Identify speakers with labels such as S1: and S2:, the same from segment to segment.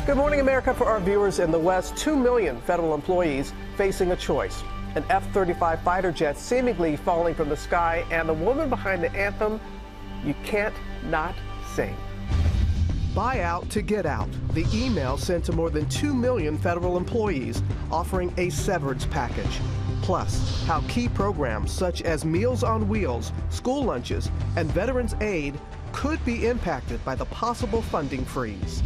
S1: Good morning, America. For our viewers in the West, 2 million federal employees facing a choice. An F-35 fighter jet seemingly falling from the sky, and the woman behind the anthem, "You Can't Not Sing." Buy out to get out. The email sent to more than 2 million federal employees offering a severance package. Plus, how key programs such as Meals on Wheels, school lunches, and Veterans Aid could be impacted by the possible funding freeze.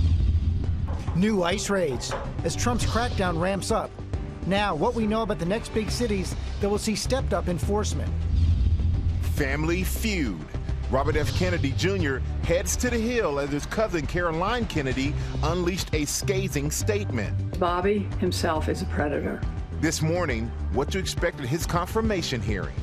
S2: New ICE raids as Trump's crackdown ramps up. Now, what we know about the next big cities that will see stepped up enforcement.
S3: Family feud. Robert F. Kennedy Jr. heads to the Hill as his cousin Caroline Kennedy unleashed a scathing statement.
S4: Bobby himself is a predator.
S3: This morning, what to expect at his confirmation hearing.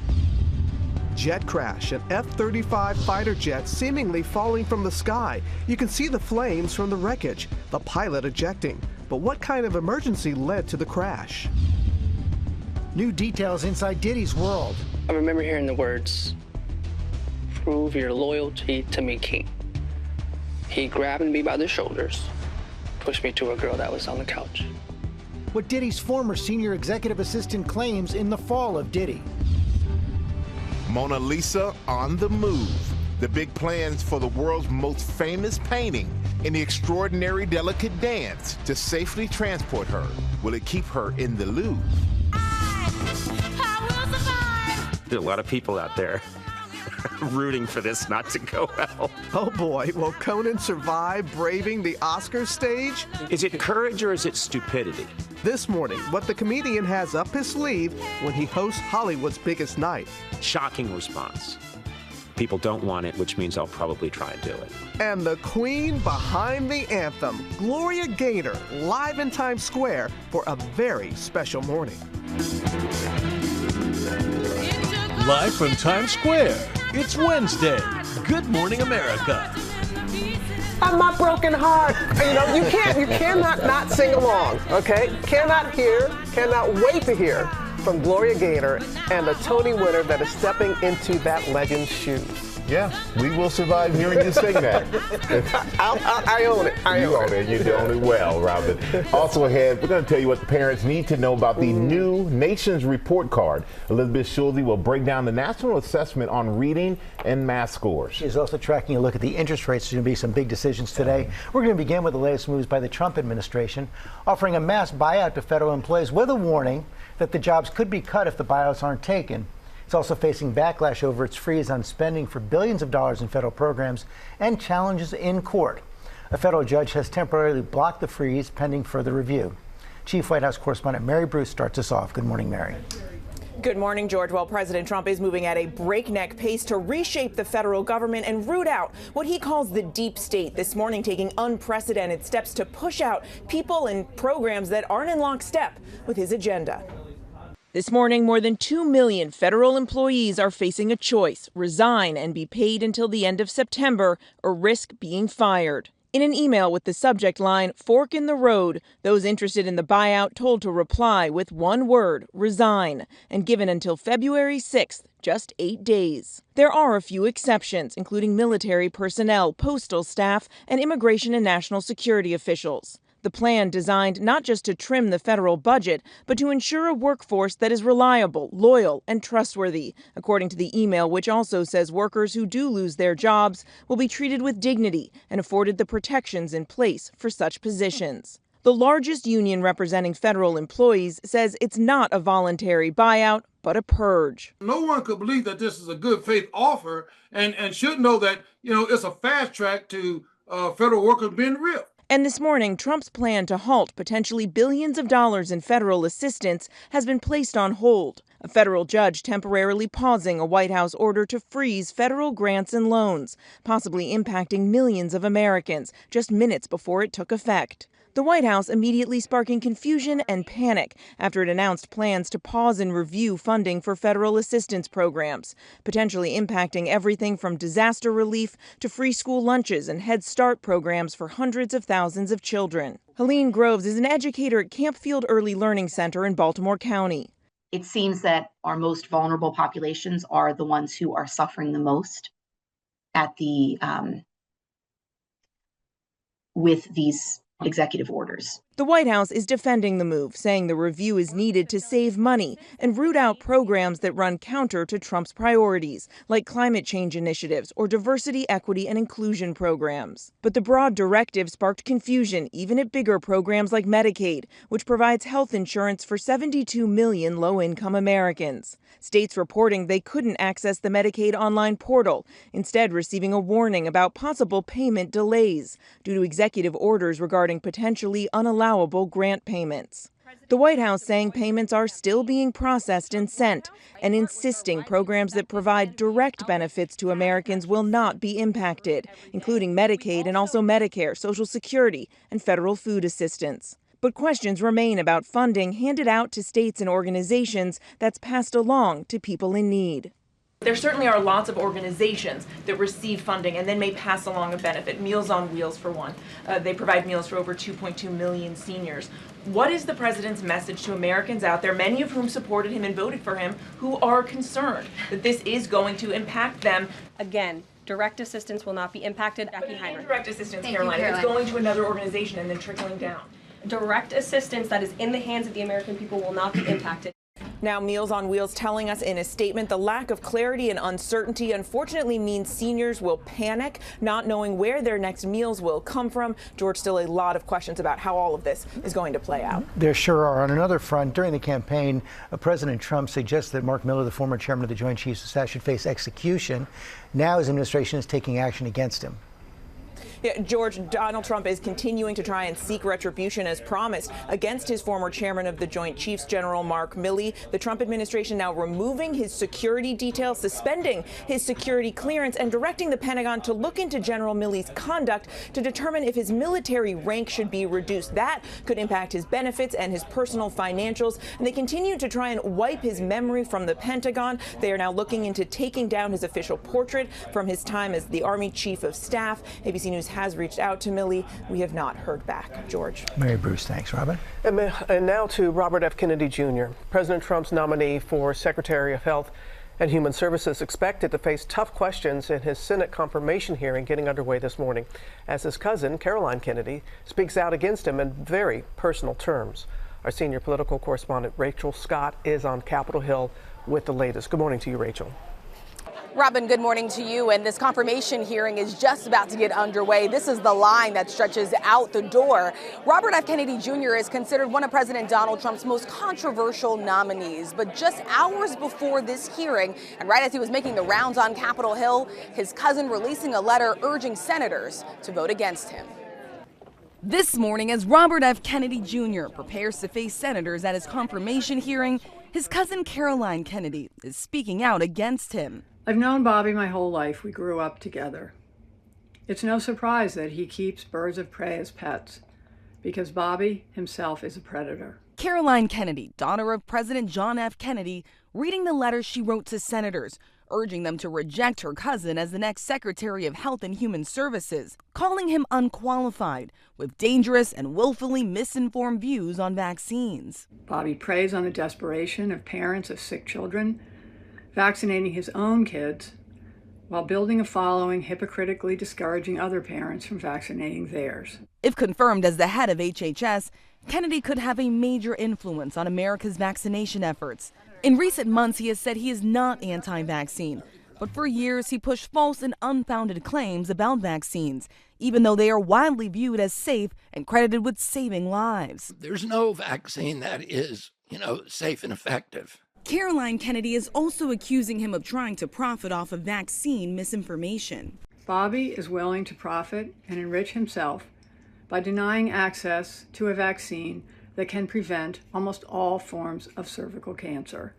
S1: Jet crash, an F-35 fighter jet seemingly falling from the sky. You can see the flames from the wreckage, the pilot ejecting. But what kind of emergency led to the crash?
S2: New details inside Diddy's world.
S5: I remember hearing the words, "Prove your loyalty to me, King." He grabbed me by the shoulders, pushed me to a girl that was on the couch.
S2: What Diddy's former senior executive assistant claims in the fall of Diddy.
S3: Mona Lisa on the move. The big plans for the world's most famous painting and the extraordinary delicate dance to safely transport her. Will it keep her in the Louvre?
S6: There are a lot of people out there rooting for this not to go well.
S1: Oh boy, will Conan survive braving the Oscars stage?
S6: Is it courage or is it stupidity?
S1: This morning, what the comedian has up his sleeve when he hosts Hollywood's biggest night.
S6: Shocking response. People don't want it, which means I'll probably try and do it.
S1: And the queen behind the anthem, Gloria Gaynor, live in Times Square for a very special morning.
S7: Live from Times Square, it's Wednesday. Good Morning America.
S1: My broken heart. You know, you cannot not sing along, okay? Cannot wait to hear from Gloria Gaynor and the Tony winner that is stepping into that legend's shoes.
S8: Yeah, we will survive hearing you sing that.
S1: I own it.
S8: You own it. You own it well, Robin. Also ahead, we're going to tell you what the parents need to know about the new Nation's Report Card. Elizabeth Schulze will break down the national assessment on reading and math scores.
S2: She's also tracking a look at the interest rates. There's going to be some big decisions today. We're going to begin with the latest moves by the Trump administration, offering a mass buyout to federal employees with a warning that the jobs could be cut if the buyouts aren't taken. It's also facing backlash over its freeze on spending for billions of dollars in federal programs and challenges in court. A federal judge has temporarily blocked the freeze pending further review. Chief White House correspondent Mary Bruce starts us off. Good morning, Mary.
S9: Good morning, George. Well, President Trump is moving at a breakneck pace to reshape the federal government and root out what he calls the deep state, this morning taking unprecedented steps to push out people and programs that aren't in lockstep with his agenda. This morning, more than 2 million federal employees are facing a choice: resign and be paid until the end of September, or risk being fired. In an email with the subject line, "Fork in the Road," those interested in the buyout told to reply with one word, resign, and given until February 6th, just 8 days. There are a few exceptions, including military personnel, postal staff, and immigration and national security officials. The plan designed not just to trim the federal budget, but to ensure a workforce that is reliable, loyal, and trustworthy, according to the email, which also says workers who do lose their jobs will be treated with dignity and afforded the protections in place for such positions. The largest union representing federal employees says it's not a voluntary buyout, but a purge.
S10: No one could believe that this is a good faith offer and should know that, it's a fast track to federal workers being ripped.
S9: And this morning, Trump's plan to halt potentially billions of dollars in federal assistance has been placed on hold. A federal judge temporarily pausing a White House order to freeze federal grants and loans, possibly impacting millions of Americans just minutes before it took effect. The White House immediately sparking confusion and panic after it announced plans to pause and review funding for federal assistance programs, potentially impacting everything from disaster relief to free school lunches and Head Start programs for hundreds of thousands of children. Helene Groves is an educator at Campfield Early Learning Center in Baltimore County.
S11: It seems that our most vulnerable populations are the ones who are suffering the most at the with these executive orders.
S9: The White House is defending the move, saying the review is needed to save money and root out programs that run counter to Trump's priorities, like climate change initiatives or diversity, equity, and inclusion programs. But the broad directive sparked confusion, even at bigger programs like Medicaid, which provides health insurance for 72 million low-income Americans. States reporting they couldn't access the Medicaid online portal, instead receiving a warning about possible payment delays due to executive orders regarding potentially unallowable grant payments. The White House saying payments are still being processed and sent, and insisting programs that provide direct benefits to Americans will not be impacted, including Medicaid and also Medicare, Social Security, and federal food assistance. But questions remain about funding handed out to states and organizations that's passed along to people in need. There certainly are lots of organizations that receive funding and then may pass along a benefit. Meals on Wheels, for one. They provide meals for over 2.2 million seniors. What is the president's message to Americans out there, many of whom supported him and voted for him, who are concerned that this is going to impact them?
S12: Again, direct assistance will not be impacted. Hagner.
S9: Direct assistance, Caroline, it's going to another organization and then trickling down.
S12: Direct assistance that is in the hands of the American people will not be impacted.
S9: Now, Meals on Wheels telling us in a statement the lack of clarity and uncertainty unfortunately means seniors will panic, not knowing where their next meals will come from. George, still a lot of questions about how all of this is going to play out.
S2: There sure are. On another front, during the campaign, President Trump suggests that Mark Milley, the former chairman of the Joint Chiefs of Staff, should face execution. Now his administration is taking action against him.
S9: Yeah, George, Donald Trump is continuing to try and seek retribution as promised against his former chairman of the Joint Chiefs, General Mark Milley. The Trump administration now removing his security details, suspending his security clearance, and directing the Pentagon to look into General Milley's conduct to determine if his military rank should be reduced. That could impact his benefits and his personal financials. And they continue to try and wipe his memory from the Pentagon. They are now looking into taking down his official portrait from his time as the Army Chief of Staff. ABC News has reached out to Milley. We have not heard back. George.
S2: Mary Bruce, thanks, Robin.
S1: And now to Robert F. Kennedy Jr., President Trump's nominee for Secretary of Health and Human Services, expected to face tough questions in his Senate confirmation hearing getting underway this morning, as his cousin, Caroline Kennedy, speaks out against him in very personal terms. Our senior political correspondent, Rachel Scott, is on Capitol Hill with the latest. Good morning to you, Rachel.
S13: Robin, good morning to you. And this confirmation hearing is just about to get underway. This is the line that stretches out the door. Robert F. Kennedy Jr. is considered one of President Donald Trump's most controversial nominees. But just hours before this hearing, and right as he was making the rounds on Capitol Hill, his cousin releasing a letter urging senators to vote against him.
S14: This morning, as Robert F. Kennedy Jr. prepares to face senators at his confirmation hearing, his cousin Caroline Kennedy is speaking out against him.
S4: I've known Bobby my whole life. We grew up together. It's no surprise that he keeps birds of prey as pets, because Bobby himself is a predator.
S14: Caroline Kennedy, daughter of President John F. Kennedy, reading the letter she wrote to senators, urging them to reject her cousin as the next Secretary of Health and Human Services, calling him unqualified, with dangerous and willfully misinformed views on vaccines.
S4: Bobby preys on the desperation of parents of sick children, vaccinating his own kids while building a following hypocritically discouraging other parents from vaccinating theirs.
S14: If confirmed as the head of HHS, Kennedy could have a major influence on America's vaccination efforts. In recent months, he has said he is not anti-vaccine, but for years he pushed false and unfounded claims about vaccines, even though they are widely viewed as safe and credited with saving lives.
S15: There's no vaccine that is, safe and effective.
S14: Caroline Kennedy is also accusing him of trying to profit off of vaccine misinformation.
S4: Bobby is willing to profit and enrich himself by denying access to a vaccine that can prevent almost all forms of cervical cancer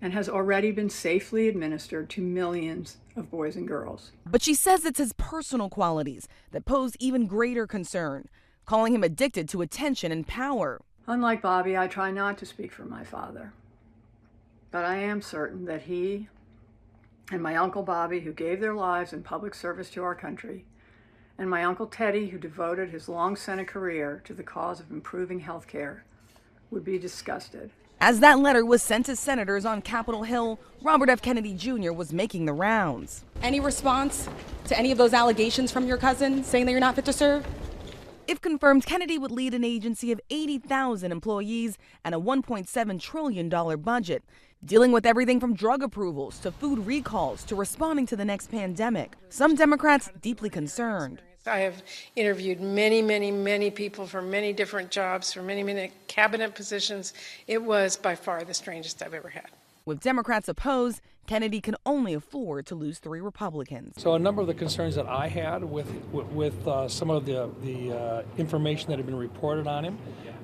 S4: and has already been safely administered to millions of boys and girls.
S14: But she says it's his personal qualities that pose even greater concern, calling him addicted to attention and power.
S4: Unlike Bobby, I try not to speak for my father. But I am certain that he and my Uncle Bobby, who gave their lives in public service to our country, and my Uncle Teddy, who devoted his long Senate career to the cause of improving health care, would be disgusted.
S14: As that letter was sent to senators on Capitol Hill, Robert F. Kennedy Jr. was making the rounds.
S13: Any response to any of those allegations from your cousin saying that you're not fit to serve?
S14: If confirmed, Kennedy would lead an agency of 80,000 employees and a $1.7 trillion budget, dealing with everything from drug approvals to food recalls to responding to the next pandemic. Some Democrats deeply concerned.
S16: I have interviewed many people for many different jobs, for many cabinet positions. It was by far the strangest I've ever had.
S14: With Democrats opposed, Kennedy can only afford to lose 3 Republicans.
S17: So a number of the concerns that I had with some of the information that had been reported on him,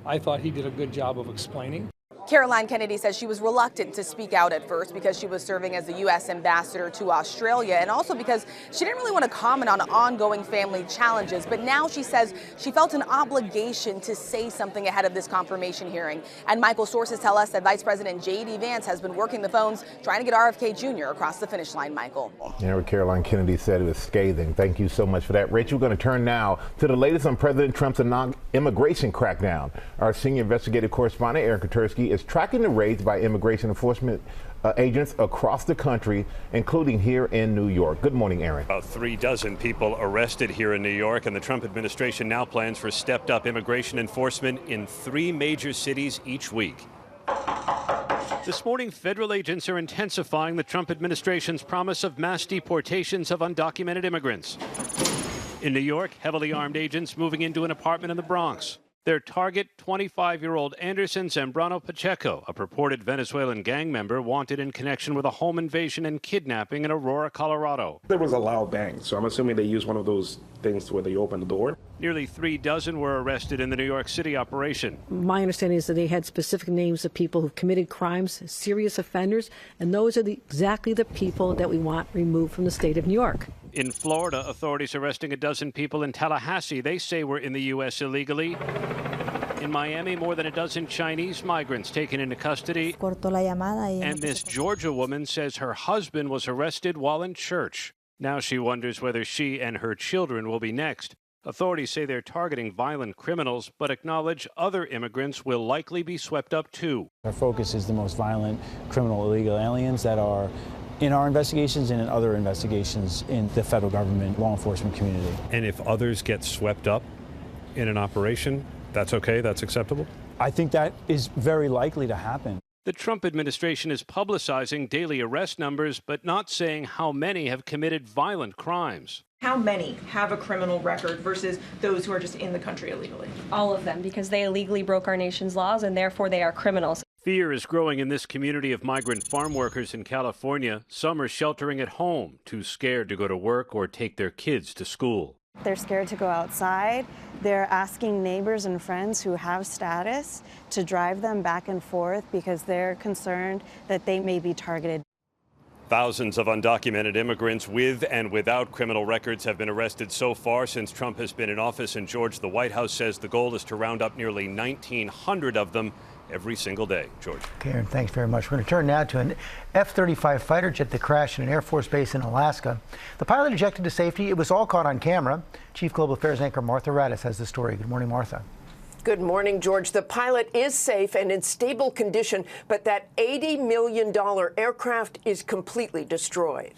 S17: I thought he did a good job of explaining.
S13: Caroline Kennedy says she was reluctant to speak out at first because she was serving as the U.S. ambassador to Australia and also because she didn't really want to comment on ongoing family challenges. But now she says she felt an obligation to say something ahead of this confirmation hearing. And Michael, sources tell us that Vice President J.D. Vance has been working the phones trying to get RFK Jr. across the finish line, Michael.
S8: Yeah, what Caroline Kennedy said, it was scathing. Thank you so much for that. Rachel, we're going to turn now to the latest on President Trump's immigration crackdown. Our senior investigative correspondent, Aaron Katersky, is tracking the raids by immigration enforcement agents across the country, including here in New York. Good morning, Aaron.
S18: About 36 people arrested here in New York, and the Trump administration now plans for stepped-up immigration enforcement in 3 major cities each week. This morning, federal agents are intensifying the Trump administration's promise of mass deportations of undocumented immigrants. In New York, heavily armed agents moving into an apartment in the Bronx. Their target, 25-year-old Anderson Zambrano Pacheco, a purported Venezuelan gang member wanted in connection with a home invasion and kidnapping in Aurora, Colorado.
S19: There was a loud bang, so I'm assuming they used one of those things where they open the door.
S18: Nearly 36 were arrested in the New York City operation.
S20: My understanding is that they had specific names of people who've committed crimes, serious offenders, and those are exactly the people that we want removed from the state of New York.
S18: In Florida, authorities arresting a dozen people in Tallahassee they say were in the U.S. illegally. In Miami, more than a dozen Chinese migrants taken into custody. And this Georgia woman says her husband was arrested while in church. Now she wonders whether she and her children will be next. Authorities say they're targeting violent criminals, but acknowledge other immigrants will likely be swept up too.
S21: Our focus is the most violent criminal illegal aliens that are in our investigations and in other investigations in the federal government, law enforcement community.
S18: And if others get swept up in an operation, that's okay? That's acceptable?
S21: I think that is very likely to happen.
S18: The Trump administration is publicizing daily arrest numbers, but not saying how many have committed violent crimes.
S9: How many have a criminal record versus those who are just in the country illegally?
S12: All of them, because they illegally broke our nation's laws and therefore they are criminals.
S18: Fear is growing in this community of migrant farm workers in California. Some are sheltering at home, too scared to go to work or take their kids to school.
S22: They're scared to go outside. They're asking neighbors and friends who have status to drive them back and forth because they're concerned that they may be targeted.
S18: Thousands of undocumented immigrants with and without criminal records have been arrested so far since Trump has been in office, and George, the White House says the goal is to round up nearly 1,900 of them every single day. George.
S2: Karen, thanks very much. We're going to turn now to an F-35 fighter jet that crashed in an Air Force base in Alaska. The pilot ejected to safety. It was all caught on camera. Chief Global Affairs anchor Martha Raddatz has the story. Good morning, Martha.
S23: Good morning, George. The pilot is safe and in stable condition, but that $80 million aircraft is completely destroyed.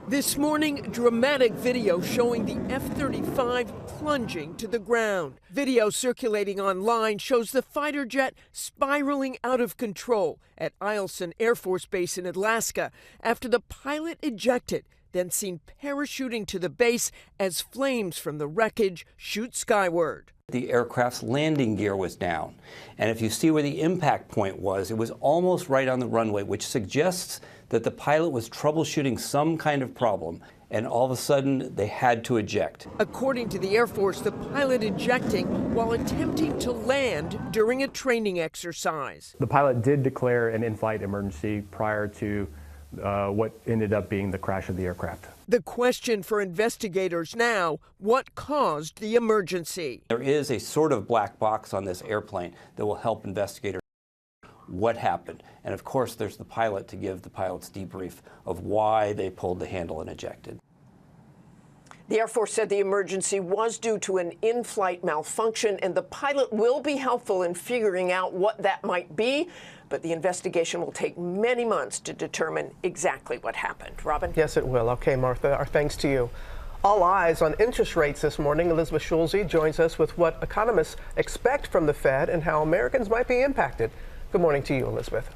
S24: This morning, dramatic video showing the F-35 plunging to the ground. Video circulating online shows the fighter jet spiraling out of control at Eielson Air Force Base in Alaska after the pilot ejected, then seen parachuting to the base as flames from the wreckage shoot skyward.
S25: The aircraft's landing gear was down. And if you see where the impact point was, it was almost right on the runway, which suggests that the pilot was troubleshooting some kind of problem. And all of a sudden, they had to eject.
S24: According to the Air Force, the pilot ejecting while attempting to land during a training exercise.
S26: The pilot did declare an in-flight emergency prior to what ended up being the crash of the aircraft.
S24: The question for investigators now, what caused the emergency?
S25: There is a sort of black box on this airplane that will help investigators what happened. And of course, there's the pilot to give the pilot's debrief of why they pulled the handle and ejected.
S23: The Air Force said the emergency was due to an in-flight malfunction, and the pilot will be helpful in figuring out what that might be. But the investigation will take many months to determine exactly what happened. Robin?
S1: Yes, it will. Okay, Martha, our thanks to you. All eyes on interest rates this morning. Elizabeth Schulze joins us with what economists expect from the Fed and how Americans might be impacted. Good morning to you, Elizabeth.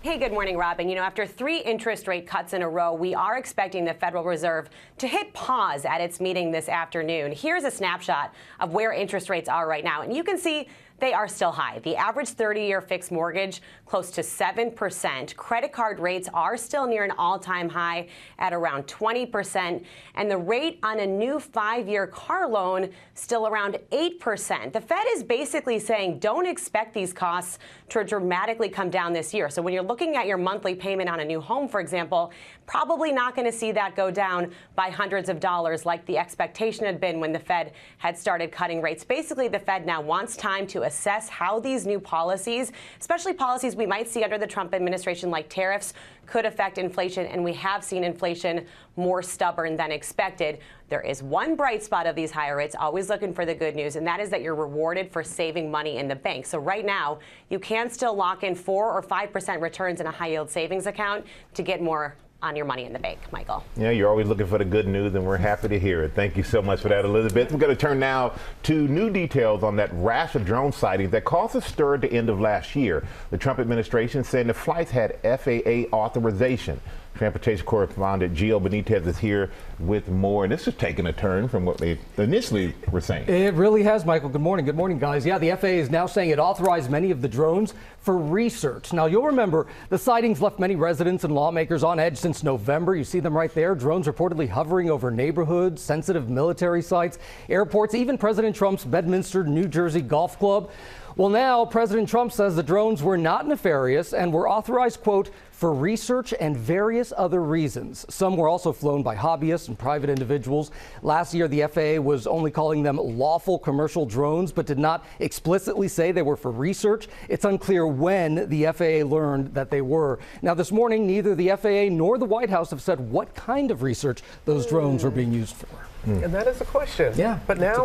S3: Hey, good morning, Robin. You know, after 3 interest rate cuts in a row, we are expecting the Federal Reserve to hit pause at its meeting this afternoon. Here's a snapshot of where interest rates are right now. And you can see they are still high. The average 30-year fixed mortgage close to 7%. Credit card rates are still near an all-time high at around 20%. And the rate on a new 5-year car loan still around 8%. The Fed is basically saying don't expect these costs to dramatically come down this year. So when you're looking at your monthly payment on a new home, for example, probably not going to see that go down by hundreds of dollars like the expectation had been when the Fed had started cutting rates. Basically, the Fed now wants time to assess how these new policies, especially policies we might see under the Trump administration like tariffs, could affect inflation. And we have seen inflation more stubborn than expected. There is one bright spot of these higher rates, always looking for the good news, and that is that you're rewarded for saving money in the bank. So right now, you can still lock in 4 or 5% returns in a high yield savings account to get more on your money in the bank, Michael.
S8: Yeah, you're always looking for the good news, and we're happy to hear it. Thank you so much for that, Elizabeth. We're going to turn now to new details on that rash of drone sightings that caused a stir at the end of last year. The Trump administration saying the flights had FAA authorization. Transportation correspondent Gio Benitez is here with more, and this is taking a turn from what they initially were saying.
S5: It really has, Michael. Good morning. Good morning, guys. Yeah, the FAA is now saying it authorized many of the drones for research. Now, you'll remember the sightings left many residents and lawmakers on edge since November. You see them right there. Drones reportedly hovering over neighborhoods, sensitive military sites, airports, even President Trump's Bedminster, New Jersey golf club. Well, now President Trump says the drones were not nefarious and were authorized, quote, for research and various other reasons. Some were also flown by hobbyists and private individuals. Last year, the FAA was only calling them lawful commercial drones, but did not explicitly say they were for research. It's unclear when the FAA learned that they were. Now, this morning, neither the FAA nor the White House have said what kind of research those drones were being used for.
S1: And that is the question.
S5: Yeah,
S1: but now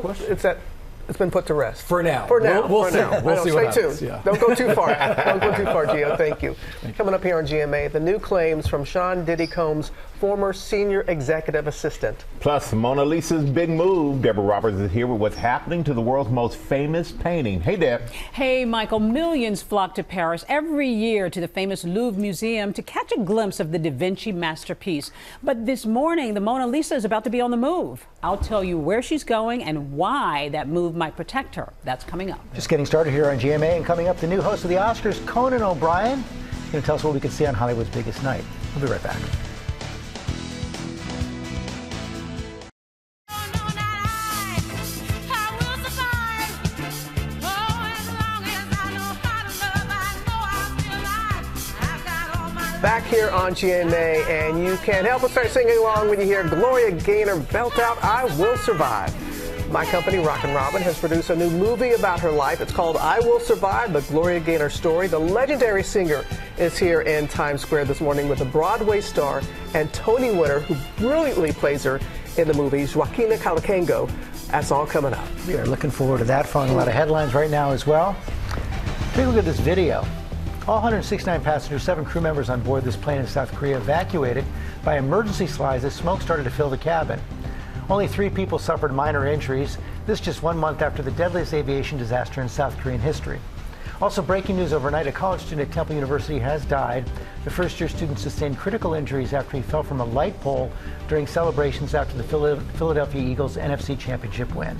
S1: it's been put to rest.
S5: For now.
S1: For now.
S5: We'll see.
S1: Now.
S5: We'll see what
S1: stay
S5: happens.
S1: tuned.
S5: Yeah.
S1: Don't go too far. Don't go too far, Gio. Thank you. Coming up here on GMA, the new claims from Sean Diddy Combs' former senior executive assistant.
S8: Plus, Mona Lisa's big move. Deborah Roberts is here with what's happening to the world's most famous painting. Hey, Deb.
S6: Hey, Michael. Millions flock to Paris every year to the famous Louvre Museum to catch a glimpse of the Da Vinci masterpiece. But this morning, the Mona Lisa is about to be on the move. I'll tell you where she's going and why that move might protect her. That's coming up.
S2: Just getting started here on GMA, and coming up, the new host of the Oscars, Conan O'Brien. He's going to tell us what we can see on Hollywood's biggest night. We'll be right back.
S1: Back here on GMA, and you can help us start singing along when you hear Gloria Gaynor belt out I Will Survive. My company, Rockin' Robin, has produced a new movie about her life. It's called I Will Survive, the Gloria Gaynor story. The legendary singer is here in Times Square this morning with a Broadway star and Tony winner who brilliantly plays her in the movies, Joaquina Calacango. That's all coming up.
S2: We are looking forward to that. Following a lot of headlines right now as well. Take a look at this video. All 169 passengers, 7 crew members on board this plane in South Korea evacuated by emergency slides as smoke started to fill the cabin. Only 3 people suffered minor injuries. This just 1 month after the deadliest aviation disaster in South Korean history. Also breaking news overnight, a college student at Temple University has died. The first-year student sustained critical injuries after he fell from a light pole during celebrations after the Philadelphia Eagles NFC Championship win.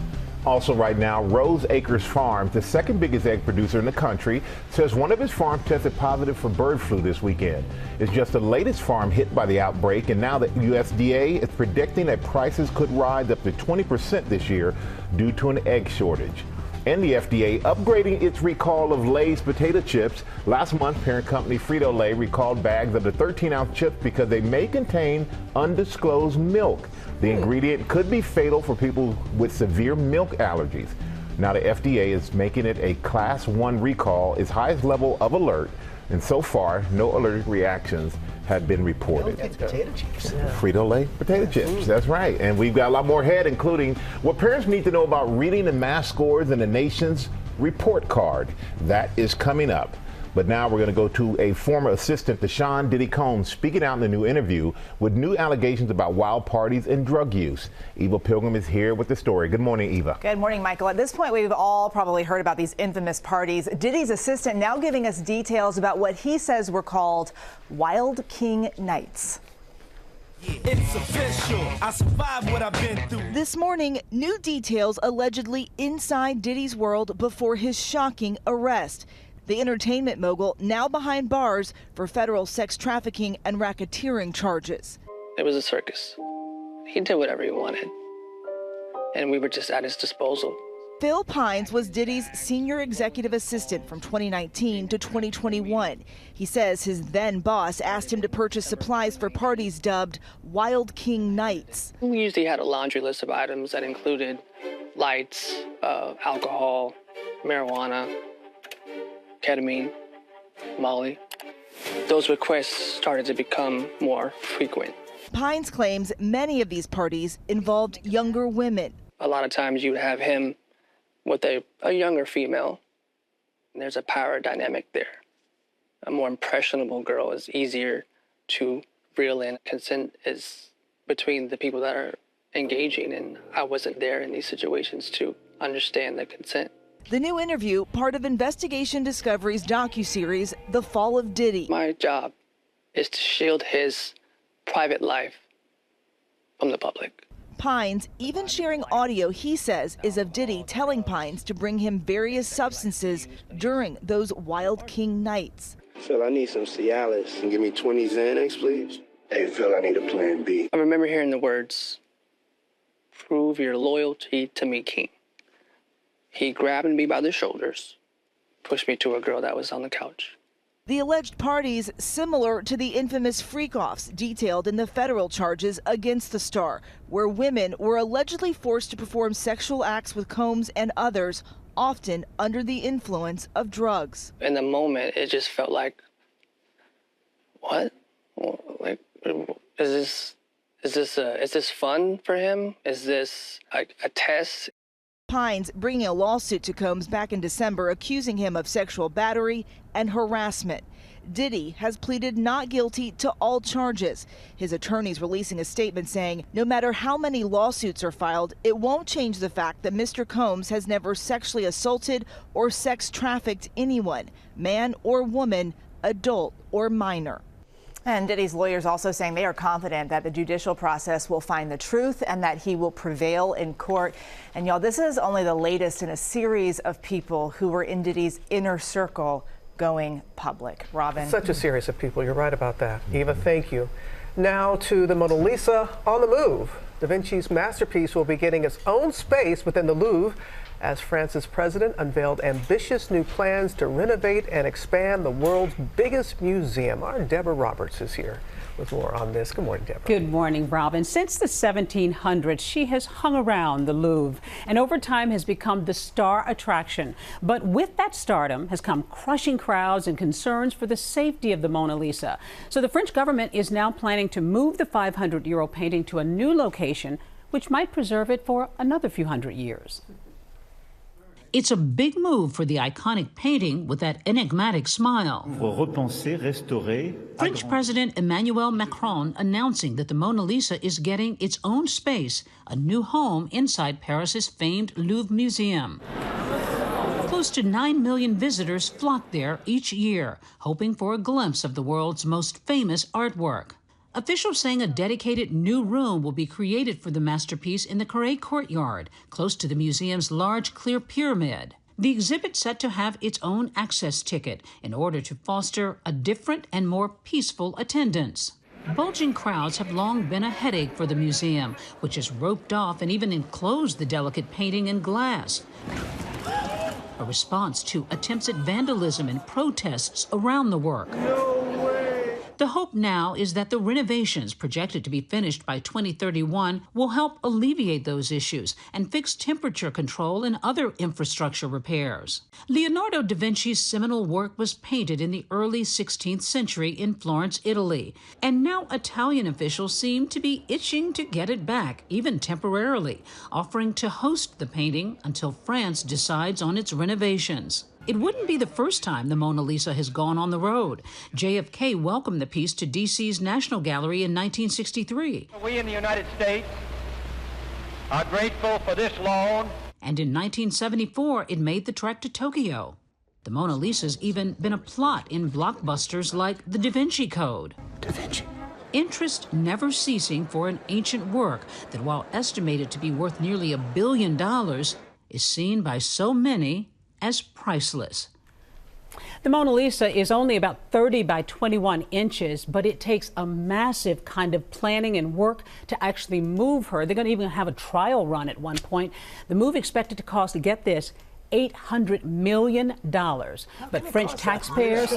S8: Also right now, Rose Acres Farms, the second biggest egg producer in the country, says one of his farms tested positive for bird flu this weekend. It's just the latest farm hit by the outbreak, and now the USDA is predicting that prices could rise up to 20% this year due to an egg shortage. And the FDA upgrading its recall of Lay's potato chips. Last month, parent company Frito-Lay recalled bags of the 13-ounce chips because they may contain undisclosed milk. The ingredient could be fatal for people with severe milk allergies. Now the FDA is making it a Class 1 recall, its highest level of alert, and so far, no allergic reactions have been reported.
S2: Potato chips.
S8: Frito-Lay potato chips, that's right. And we've got a lot more ahead, including what parents need to know about reading and math scores in the nation's report card. That is coming up. But now we're going to go to a former assistant to Sean Diddy Combs speaking out in a new interview with new allegations about wild parties and drug use. Eva Pilgrim is here with the story. Good morning, Eva.
S4: Good morning, Michael. At this point, we've all probably heard about these infamous parties. Diddy's assistant now giving us details about what he says were called Wild King Nights.
S7: It's official. I survived what I've been through.
S14: This morning, new details allegedly inside Diddy's world before his shocking arrest. The entertainment mogul now behind bars for federal sex trafficking and racketeering charges.
S10: It was a circus. He did whatever he wanted, and we were just at his disposal.
S14: Phil Pines was Diddy's senior executive assistant from 2019 to 2021. He says his then boss asked him to purchase supplies for parties dubbed Wild King Nights.
S10: We usually had a laundry list of items that included lights, alcohol, marijuana, ketamine, Molly. Those requests started to become more frequent.
S14: Pines claims many of these parties involved younger women.
S10: A lot of times you would have him with a younger female, and there's a power dynamic there. A more impressionable girl is easier to reel in. Consent is between the people that are engaging, and I wasn't there in these situations to understand the consent.
S14: The new interview, part of Investigation Discovery's docuseries, The Fall of Diddy.
S10: My job is to shield his private life from the public.
S14: Pines even sharing audio he says is of Diddy telling Pines to bring him various substances during those Wild King Nights.
S11: Phil, I need some Cialis. Can you give me 20 Xanax, please? Hey, Phil, I need a plan B.
S10: I remember hearing the words, "Prove your loyalty to me, King." He grabbed me by the shoulders, pushed me to a girl that was on the couch.
S14: The alleged parties similar to the infamous freak-offs detailed in the federal charges against the star, where women were allegedly forced to perform sexual acts with Combs and others, often under the influence of drugs.
S10: In the moment, it just felt like, what? Like, is this fun for him? Is this a test?
S14: Pines bringing a lawsuit to Combs back in December accusing him of sexual battery and harassment. Diddy has pleaded not guilty to all charges. His attorneys releasing a statement saying no matter how many lawsuits are filed, it won't change the fact that Mr. Combs has never sexually assaulted or sex trafficked anyone, man or woman, adult or minor.
S4: And Diddy's lawyers also saying they are confident that the judicial process will find the truth and that he will prevail in court. And y'all, this is only the latest in a series of people who were in Diddy's inner circle going public. Robin.
S1: Such a series of people. You're right about that. Eva, thank you. Now to the Mona Lisa on the move. Da Vinci's masterpiece will be getting its own space within the Louvre as France's president unveiled ambitious new plans to renovate and expand the world's biggest museum. Our Deborah Roberts is here with more on this. Good morning, Deborah.
S6: Good morning, Robin. Since the 1700s, she has hung around the Louvre and over time has become the star attraction. But with that stardom has come crushing crowds and concerns for the safety of the Mona Lisa. So the French government is now planning to move the 500-year-old painting to a new location, which might preserve it for another few hundred years.
S15: It's a big move for the iconic painting with that enigmatic smile. French President Emmanuel Macron announcing that the Mona Lisa is getting its own space, a new home inside Paris's famed Louvre Museum. Close to 9 million visitors flock there each year, hoping for a glimpse of the world's most famous artwork. Officials saying a dedicated new room will be created for the masterpiece in the Carré courtyard, close to the museum's large clear pyramid. The exhibit set to have its own access ticket in order to foster a different and more peaceful attendance. Bulging crowds have long been a headache for the museum, which has roped off and even enclosed the delicate painting in glass, a response to attempts at vandalism and protests around the work. The hope now is that the renovations, projected to be finished by 2031, will help alleviate those issues and fix temperature control and other infrastructure repairs. Leonardo da Vinci's seminal work was painted in the early 16th century in Florence, Italy, and now Italian officials seem to be itching to get it back, even temporarily, offering to host the painting until France decides on its renovations. It wouldn't be the first time the Mona Lisa has gone on the road. JFK welcomed the piece to D.C.'s National Gallery in 1963.
S13: We in the United States are grateful for this loan.
S15: And in 1974, it made the trek to Tokyo. The Mona Lisa's even been a plot in blockbusters like The Da Vinci Code.
S13: Da Vinci.
S15: Interest never ceasing for an ancient work that, while estimated to be worth nearly $1 billion, is seen by so many as priceless.
S6: The Mona Lisa is only about 30 by 21 inches, but it takes a massive kind of planning and work to actually move her. They're going to even have a trial run at one point. The move expected to cost, get this, $800 million. But French taxpayers,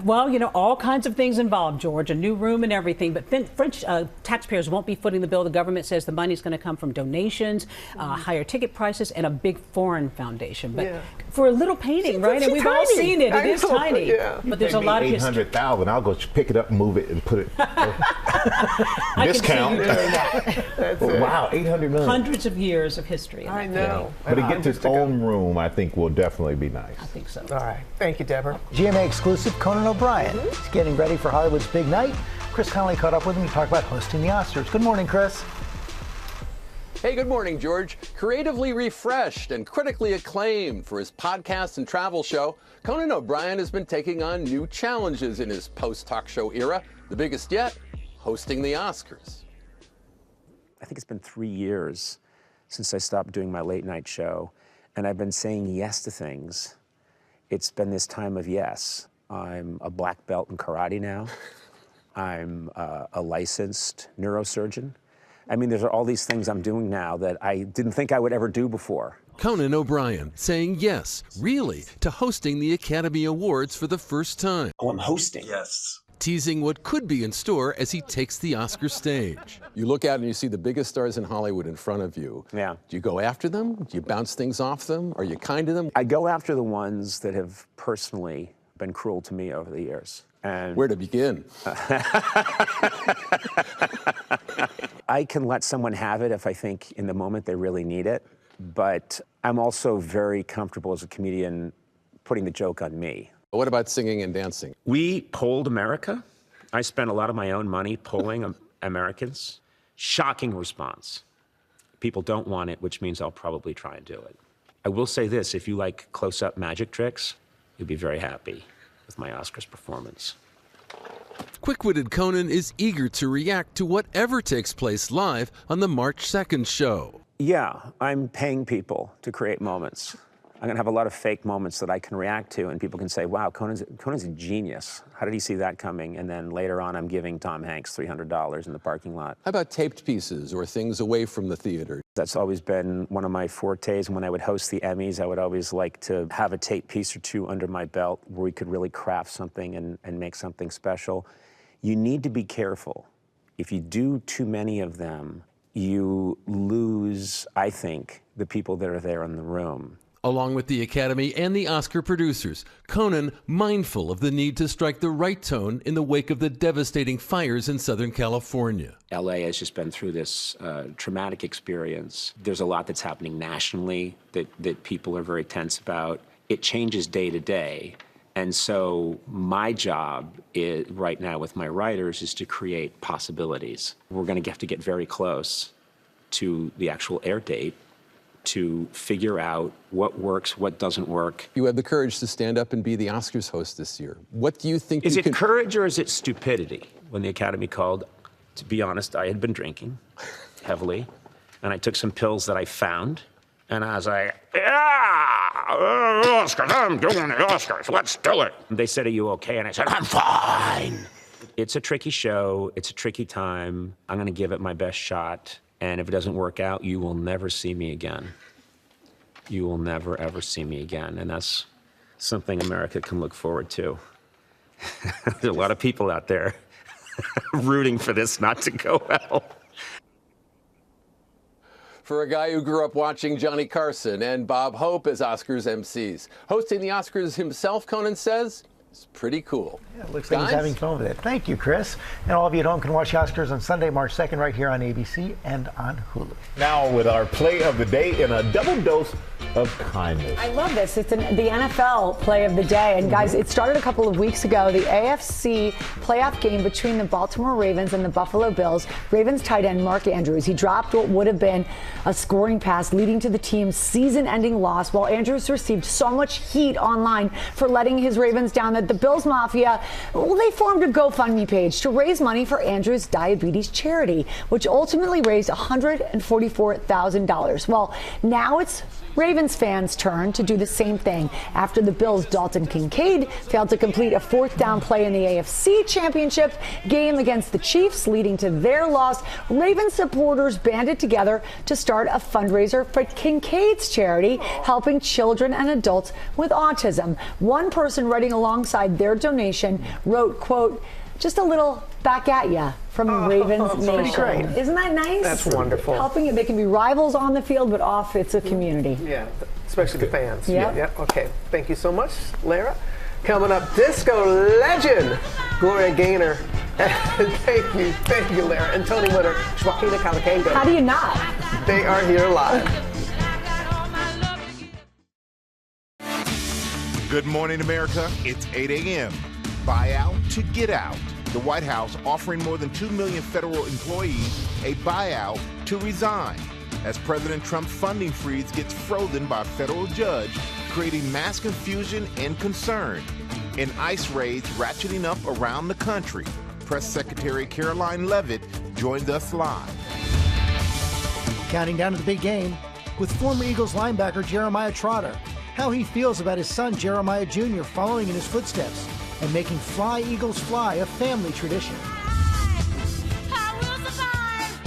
S6: well, you know, all kinds of things involved, George, a new room and everything. But French taxpayers won't be footing the bill. The government says the money is going to come from donations, higher ticket prices, and a big foreign foundation. But for a little painting, right? And we've all seen it. It is tiny. But there's a lot of history.
S8: $800,000. I'll go pick it up, move it, and put it. Discount. Wow, $800 million.
S6: Hundreds of years of history.
S1: I know.
S8: But it gets its own room. I think will definitely be nice.
S6: I think so.
S1: All right. Thank you, Deborah.
S2: GMA exclusive Conan O'Brien is getting ready for Hollywood's big night. Chris Connolly caught up with him to talk about hosting the Oscars. Good morning, Chris.
S16: Hey, good morning, George. Creatively refreshed and critically acclaimed for his podcast and travel show, Conan O'Brien has been taking on new challenges in his post-talk show era. The biggest yet, hosting the Oscars.
S17: I think it's been 3 years since I stopped doing my late night show. And I've been saying yes to things. It's been this time of yes. I'm a black belt in karate now. I'm a licensed neurosurgeon. I mean, there's all these things I'm doing now that I didn't think I would ever do before.
S19: Conan O'Brien saying yes, really, to hosting the Academy Awards for the first time.
S17: Oh, I'm hosting?
S19: Yes. Teasing what could be in store as he takes the Oscar stage.
S16: You look out and you see the biggest stars in Hollywood in front of you.
S17: Yeah.
S16: Do you go after them? Do you bounce things off them? Are you kind to them?
S17: I go after the ones that have personally been cruel to me over the years. And
S16: where to begin?
S17: I can let someone have it if I think in the moment they really need it. But I'm also very comfortable as a comedian putting the joke on me.
S16: What about singing and dancing?
S17: We polled America. I spent a lot of my own money polling Americans. Shocking response. People don't want it, which means I'll probably try and do it. I will say this, if you like close-up magic tricks, you'll be very happy with my Oscars performance.
S19: Quick-witted Conan is eager to react to whatever takes place live on the March 2nd show.
S17: Yeah, I'm paying people to create moments. I'm going to have a lot of fake moments that I can react to, and people can say, wow, Conan's a genius. How did he see that coming? And then later on, I'm giving Tom Hanks $300 in the parking lot.
S16: How about taped pieces or things away from the theater?
S17: That's always been one of my fortes. And when I would host the Emmys, I would always like to have a tape piece or two under my belt where we could really craft something and make something special. You need to be careful. If you do too many of them, you lose, I think, the people that are there in the room.
S19: Along with the Academy and the Oscar producers, Conan mindful of the need to strike the right tone in the wake of the devastating fires in Southern California.
S17: LA has just been through this traumatic experience. There's a lot that's happening nationally that people are very tense about. It changes day to day. And so my job right now with my writers is to create possibilities. We're going to have to get very close to the actual air date to figure out what works, what doesn't work.
S16: You had the courage to stand up and be the Oscars host this year. What do you think
S17: Is it courage or is it stupidity? When the Academy called, to be honest, I had been drinking heavily, and I took some pills that I found, and I was like, yeah, Oscars, I'm doing the Oscars, let's do it. And they said, are you okay? And I said, I'm fine. It's a tricky show, it's a tricky time. I'm gonna give it my best shot. And if it doesn't work out, you will never see me again. You will never, ever see me again. And that's something America can look forward to. There's a lot of people out there rooting for this not to go well.
S16: For a guy who grew up watching Johnny Carson and Bob Hope as Oscars MCs, hosting the Oscars himself, Conan says, It's pretty cool.
S2: Yeah, it looks like he's having fun with it. Thank you, Chris. And all of you at home can watch the Oscars on Sunday, March 2nd, right here on ABC and on Hulu.
S8: Now with our play of the day and a double dose of kindness.
S9: I love this. It's the NFL play of the day. And guys, it started a couple of weeks ago. The AFC playoff game between the Baltimore Ravens and the Buffalo Bills. Ravens tight end Mark Andrews. He dropped what would have been a scoring pass, leading to the team's season-ending loss, while Andrews received so much heat online for letting his Ravens down that the Bills Mafia, well, they formed a GoFundMe page to raise money for Andrews' diabetes charity, which ultimately raised $144,000. Well, now it's Ravens fans' turn to do the same thing after the Bills' Dalton Kincaid failed to complete a fourth down play in the AFC Championship game against the Chiefs, leading to their loss. Ravens supporters banded together to start a fundraiser for Kincaid's charity, helping children and adults with autism. One person writing alongside their donation wrote, quote, "Just a little back at ya from Ravens Nation."
S1: Great.
S9: Isn't that nice?
S1: That's wonderful.
S9: Helping, they can be rivals on the field, but off it's a community.
S1: Yeah, especially the fans.
S9: Yep.
S1: Yeah. Okay. Thank you so much, Lara. Coming up, disco legend Gloria Gaynor. Thank you, Lara. And Tony Winter, Joaquina Calacango.
S9: How do you not?
S1: They are here live.
S12: Good morning, America. It's 8 a.m. Buyout to get out. The White House offering more than 2 million federal employees a buyout to resign as President Trump's funding freeze gets frozen by a federal judge, creating mass confusion and concern. And ICE raids ratcheting up around the country. Press Secretary Caroline Leavitt joins us live.
S2: Counting down to the big game with former Eagles linebacker Jeremiah Trotter. How he feels about his son Jeremiah Jr. following in his footsteps and making Fly Eagles Fly a family tradition.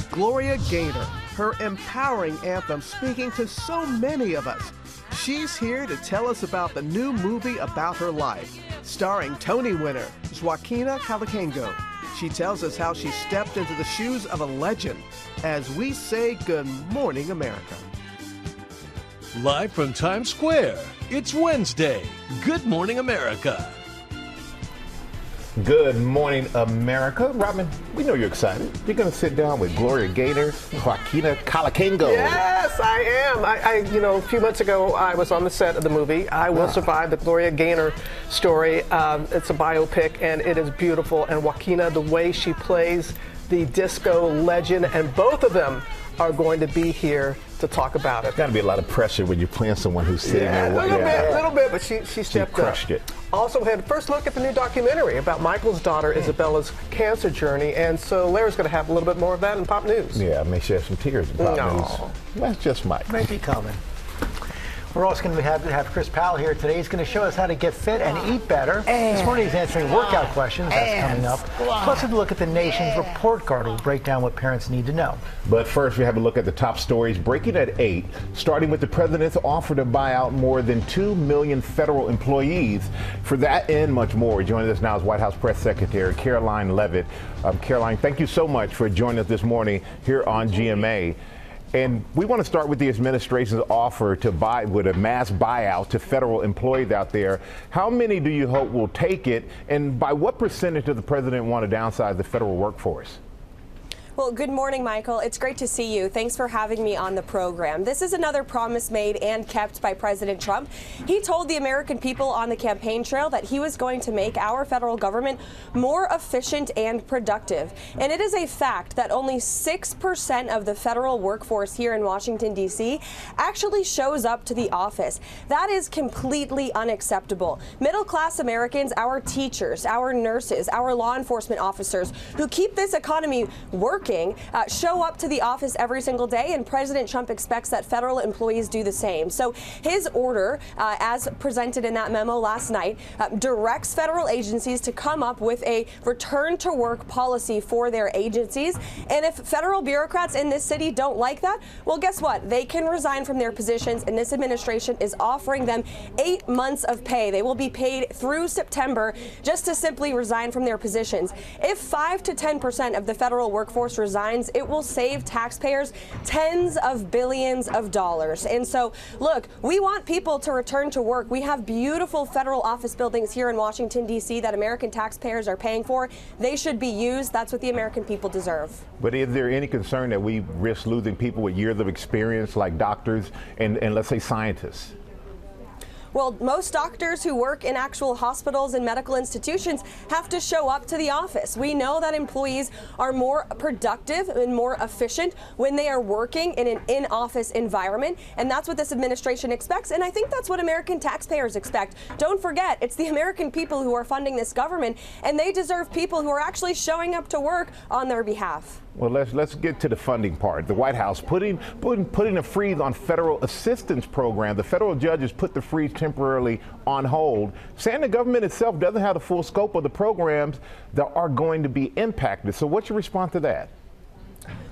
S1: Gloria Gaynor, her empowering anthem speaking to so many of us. She's here to tell us about the new movie about her life, starring Tony winner Joaquina Calacango. She tells us how she stepped into the shoes of a legend as we say good morning, America.
S18: Live from Times Square, it's Wednesday. Good morning, America.
S8: Good morning, America. Robin, we know you're excited. You're going to sit down with Gloria Gaynor, Joaquina Calacango.
S1: Yes, I am. A few months ago, I was on the set of the movie I Will Survive, the Gloria Gaynor story. It's a biopic, and it is beautiful. And Joaquina, the way she plays the disco legend, and both of them are going to be here to talk about it.
S8: Got to be a lot of pressure when you're playing someone who's sitting there.
S1: A little bit, but she stepped up.
S8: Crushed it.
S1: Also had first look at the new documentary about Michael's daughter Isabella's cancer journey, and so Larry's going to have a little bit more of that in Pop News.
S8: Yeah, I may share some tears in Pop News. That's just Mike.
S2: Might be coming. We're also going to have Chris Powell here today. He's going to show us how to get fit and eat better. This morning he's answering workout questions. That's coming up. Plus we'll look at the nation's report card. We'll break down what parents need to know.
S8: But first we have a look at the top stories breaking at 8, starting with the president's offer to buy out more than 2 million federal employees. For that and much more, joining us now is White House Press Secretary Caroline Leavitt. Caroline, thank you so much for joining us this morning here on GMA. And we want to start with the administration's offer to buy with a mass buyout to federal employees out there. How many do you hope will take it? And by what percentage does the president want to downsize the federal workforce?
S20: Well, good morning, Michael. It's great to see you. Thanks for having me on the program. This is another promise made and kept by President Trump. He told the American people on the campaign trail that he was going to make our federal government more efficient and productive. And it is a fact that only 6% of the federal workforce here in Washington, D.C. actually shows up to the office. That is completely unacceptable. Middle-class Americans, our teachers, our nurses, our law enforcement officers who keep this economy working, show up to the office every single day, and President Trump expects that federal employees do the same. So his order, as presented in that memo last night, directs federal agencies to come up with a return to work policy for their agencies. And if federal bureaucrats in this city don't like that, well, guess what? They can resign from their positions, and this administration is offering them 8 months of pay. They will be paid through September just to simply resign from their positions. If 5 to 10% of the federal workforce Davis resigns, it will save taxpayers tens of billions of dollars. And so, look, we want people to return to work. We have beautiful federal office buildings here in Washington, D.C. that American taxpayers are paying for. They should be used. That's what the American people deserve.
S8: But is there any concern that we risk losing people with years of experience like doctors and let's say scientists?
S20: Well, most doctors who work in actual hospitals and medical institutions have to show up to the office. We know that employees are more productive and more efficient when they are working in an in-office environment, and that's what this administration expects, and I think that's what American taxpayers expect. Don't forget, it's the American people who are funding this government, and they deserve people who are actually showing up to work on their behalf.
S8: Well, let's get to the funding part. The White House putting a freeze on federal assistance program. The federal judges put the freeze temporarily on hold, saying the government itself doesn't have the full scope of the programs that are going to be impacted. So what's your response to that?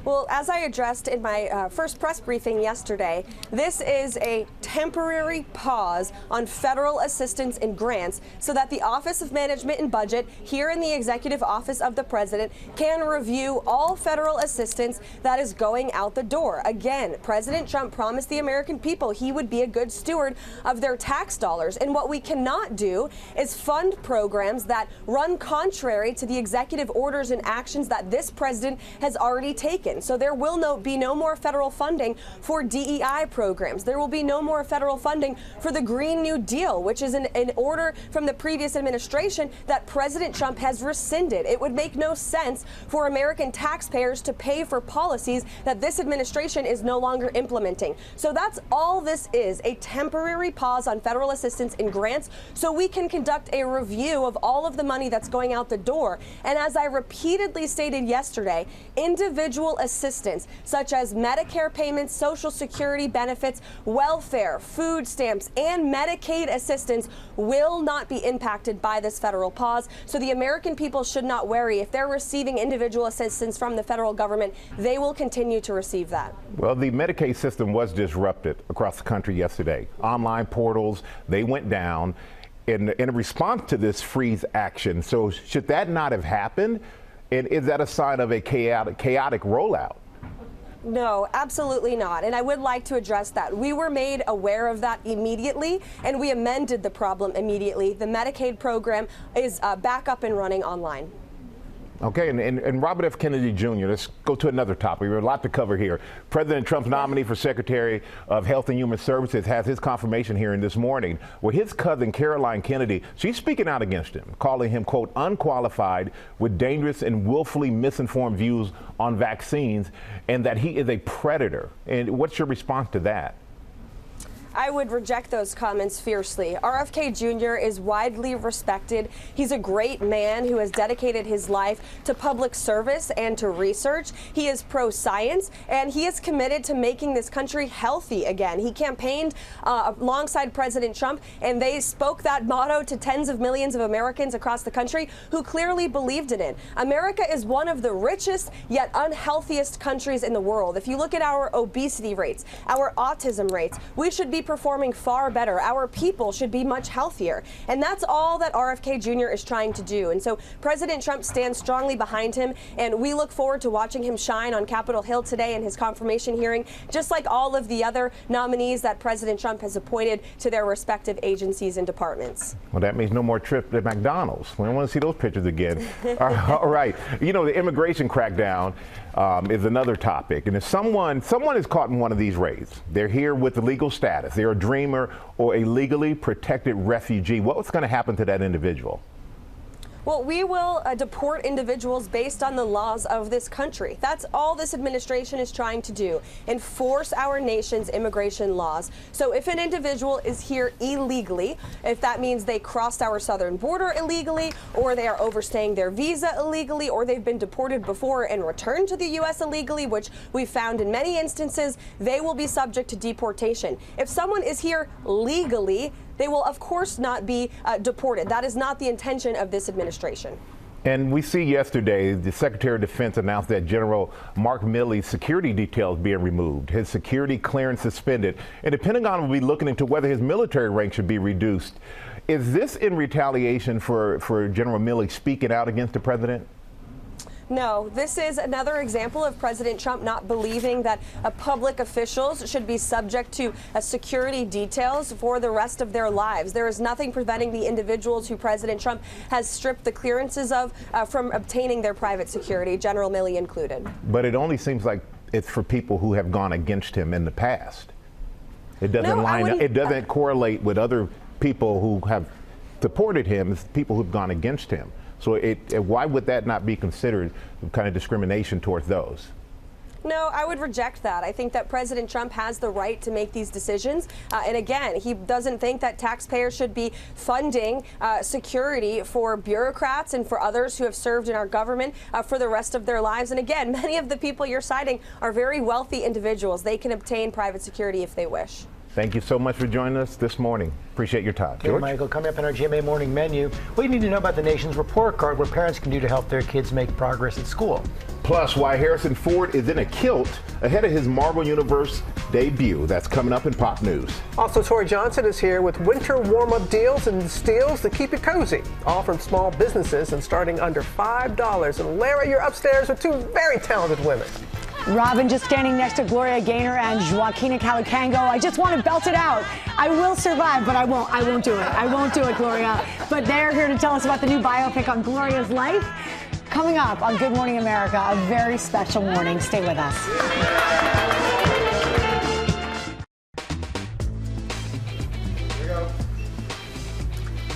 S20: Well, as I addressed in my first press briefing yesterday, this is a temporary pause on federal assistance and grants so that the Office of Management and Budget here in the Executive Office of the President can review all federal assistance that is going out the door. Again, President Trump promised the American people he would be a good steward of their tax dollars. And what we cannot do is fund programs that run contrary to the executive orders and actions that this president has already taken. So there will be no more federal funding for DEI programs. There will be no more federal funding for the Green New Deal, which is an order from the previous administration that President Trump has rescinded. It would make no sense for American taxpayers to pay for policies that this administration is no longer implementing. So that's all this is, a temporary pause on federal assistance and grants so we can conduct a review of all of the money that's going out the door. And as I repeatedly stated yesterday, individual assistance such as Medicare payments, Social Security benefits, welfare, food stamps, and Medicaid assistance will not be impacted by this federal pause. So the American people should not worry. If they're receiving individual assistance from the federal government, they will continue to receive that.
S8: Well, the Medicaid system was disrupted across the country yesterday. Online portals, they went down in response to this freeze action. So should that not have happened? And is that a sign of a chaotic rollout?
S20: No, absolutely not. And I would like to address that. We were made aware of that immediately, and we amended the problem immediately. The Medicaid program is back up and running online.
S8: Okay, and Robert F. Kennedy Jr., let's go to another topic. We have a lot to cover here. President Trump's nominee for Secretary of Health and Human Services has his confirmation hearing this morning, where his cousin, Caroline Kennedy, she's speaking out against him, calling him, quote, unqualified with dangerous and willfully misinformed views on vaccines, and that he is a predator. And what's your response to that?
S20: I would reject those comments fiercely. RFK Jr. is widely respected. He's a great man who has dedicated his life to public service and to research. He is pro-science, and he is committed to making this country healthy again. He campaigned alongside President Trump, and they spoke that motto to tens of millions of Americans across the country who clearly believed in it. America is one of the richest yet unhealthiest countries in the world. If you look at our obesity rates, our autism rates, we should be performing far better. Our people should be much healthier. And that's all that RFK Jr. is trying to do. And so President Trump stands strongly behind him, and we look forward to watching him shine on Capitol Hill today in his confirmation hearing, just like all of the other nominees that President Trump has appointed to their respective agencies and departments.
S8: Well, that means no more trip to McDonald's. We don't want to see those pictures again. All right. You know, the immigration crackdown is another topic. And if someone is caught in one of these raids, they're here with legal status, they're a dreamer or a legally protected refugee, what's going to happen to that individual?
S20: Well, we will deport individuals based on the laws of this country. That's all this administration is trying to do, enforce our nation's immigration laws. So if an individual is here illegally, if that means they crossed our southern border illegally, or they are overstaying their visa illegally, or they've been deported before and returned to the U.S. illegally, which we've found in many instances, they will be subject to deportation. If someone is here legally, they will, of course, not be deported. That is not the intention of this administration.
S8: And we see yesterday the Secretary of Defense announced that General Mark Milley's security details being removed, his security clearance suspended, and the Pentagon will be looking into whether his military rank should be reduced. Is this in retaliation for General Milley speaking out against the president?
S20: No, this is another example of President Trump not believing that public officials should be subject to security details for the rest of their lives. There is nothing preventing the individuals who President Trump has stripped the clearances of from obtaining their private security, General Milley included.
S8: But it only seems like it's for people who have gone against him in the past. It doesn't line up. It doesn't correlate with other people who have supported him. It's people who've gone against him. So why would that not be considered kind of discrimination towards those?
S20: No, I would reject that. I think that President Trump has the right to make these decisions. And again, he doesn't think that taxpayers should be funding security for bureaucrats and for others who have served in our government for the rest of their lives. And again, many of the people you're citing are very wealthy individuals. They can obtain private security if they wish.
S8: Thank you so much for joining us this morning. Appreciate your time.
S2: George? Michael, coming up in our GMA Morning Menu, what do you need to know about the nation's report card, what parents can do to help their kids make progress at school?
S8: Plus, why Harrison Ford is in a kilt ahead of his Marvel Universe debut. That's coming up in Pop News.
S1: Also, Tori Johnson is here with winter warm-up deals and steals to keep you cozy, all from small businesses and starting under $5. And Lara, you're upstairs with two very talented women.
S9: Robin just standing next to Gloria Gaynor and Joaquina Calicango. I just want to belt it out. I will survive, but I won't do it. I won't do it, Gloria. But they're here to tell us about the new biopic on Gloria's life. Coming up on Good Morning America, a very special morning. Stay with us.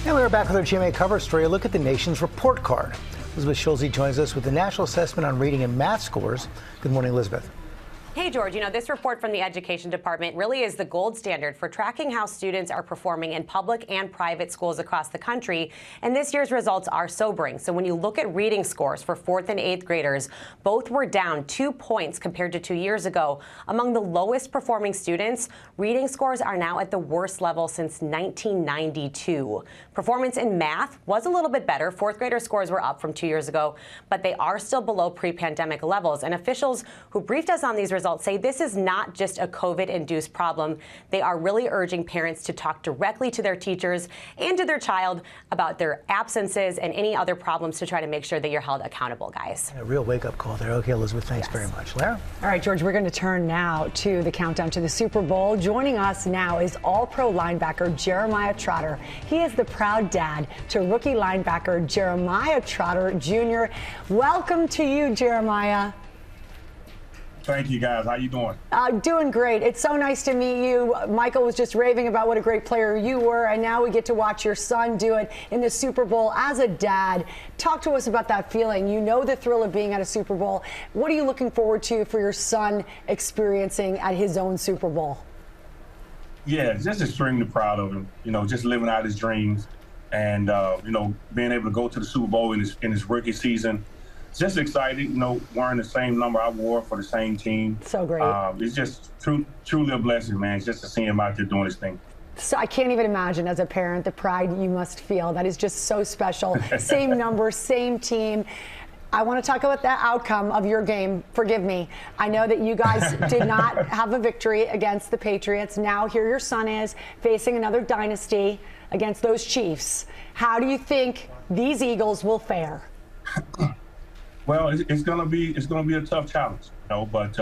S2: And we're back with our GMA cover story. A look at the nation's report card. Elizabeth Schulze joins us with the National Assessment on Reading and Math Scores. Good morning, Elizabeth.
S3: Hey, George, you know, this report from the Education Department really is the gold standard for tracking how students are performing in public and private schools across the country. And this year's results are sobering. So when you look at reading scores for 4th and 8th graders, both were down 2 points compared to 2 years ago. Among the lowest performing students, reading scores are now at the worst level since 1992. Performance in math was a little bit better. 4th grader scores were up from 2 years ago, but they are still below pre-pandemic levels. And officials who briefed us on these results say this is not just a COVID-induced problem. They are really urging parents to talk directly to their teachers and to their child about their absences and any other problems to try to make sure that you're held accountable, guys.
S2: A real wake-up call there. Okay, Elizabeth, thanks very much. Lara?
S9: All right, George, we're going to turn now to the countdown to the Super Bowl. Joining us now is All-Pro linebacker Jeremiah Trotter. He is the proud dad to rookie linebacker Jeremiah Trotter Jr. Welcome to you, Jeremiah.
S21: Thank you, guys. How you doing?
S9: Doing great. It's so nice to meet you. Michael was just raving about what a great player you were, and now we get to watch your son do it in the Super Bowl as a dad. Talk to us about that feeling. You know the thrill of being at a Super Bowl. What are you looking forward to for your son experiencing at his own Super Bowl?
S21: Yeah, just extremely proud of him. You know, just living out his dreams, and you know, being able to go to the Super Bowl in his rookie season. Just excited, you know, wearing the same number I wore for the same team.
S9: So great.
S21: It's just truly a blessing, man, just to see him out there doing his thing.
S9: So I can't even imagine as a parent the pride you must feel. That is just so special. Same number, same team. I want to talk about that outcome of your game. Forgive me. I know that you guys did not have a victory against the Patriots. Now here your son is facing another dynasty against those Chiefs. How do you think these Eagles will fare?
S21: Well, it's gonna be a tough challenge, you know. But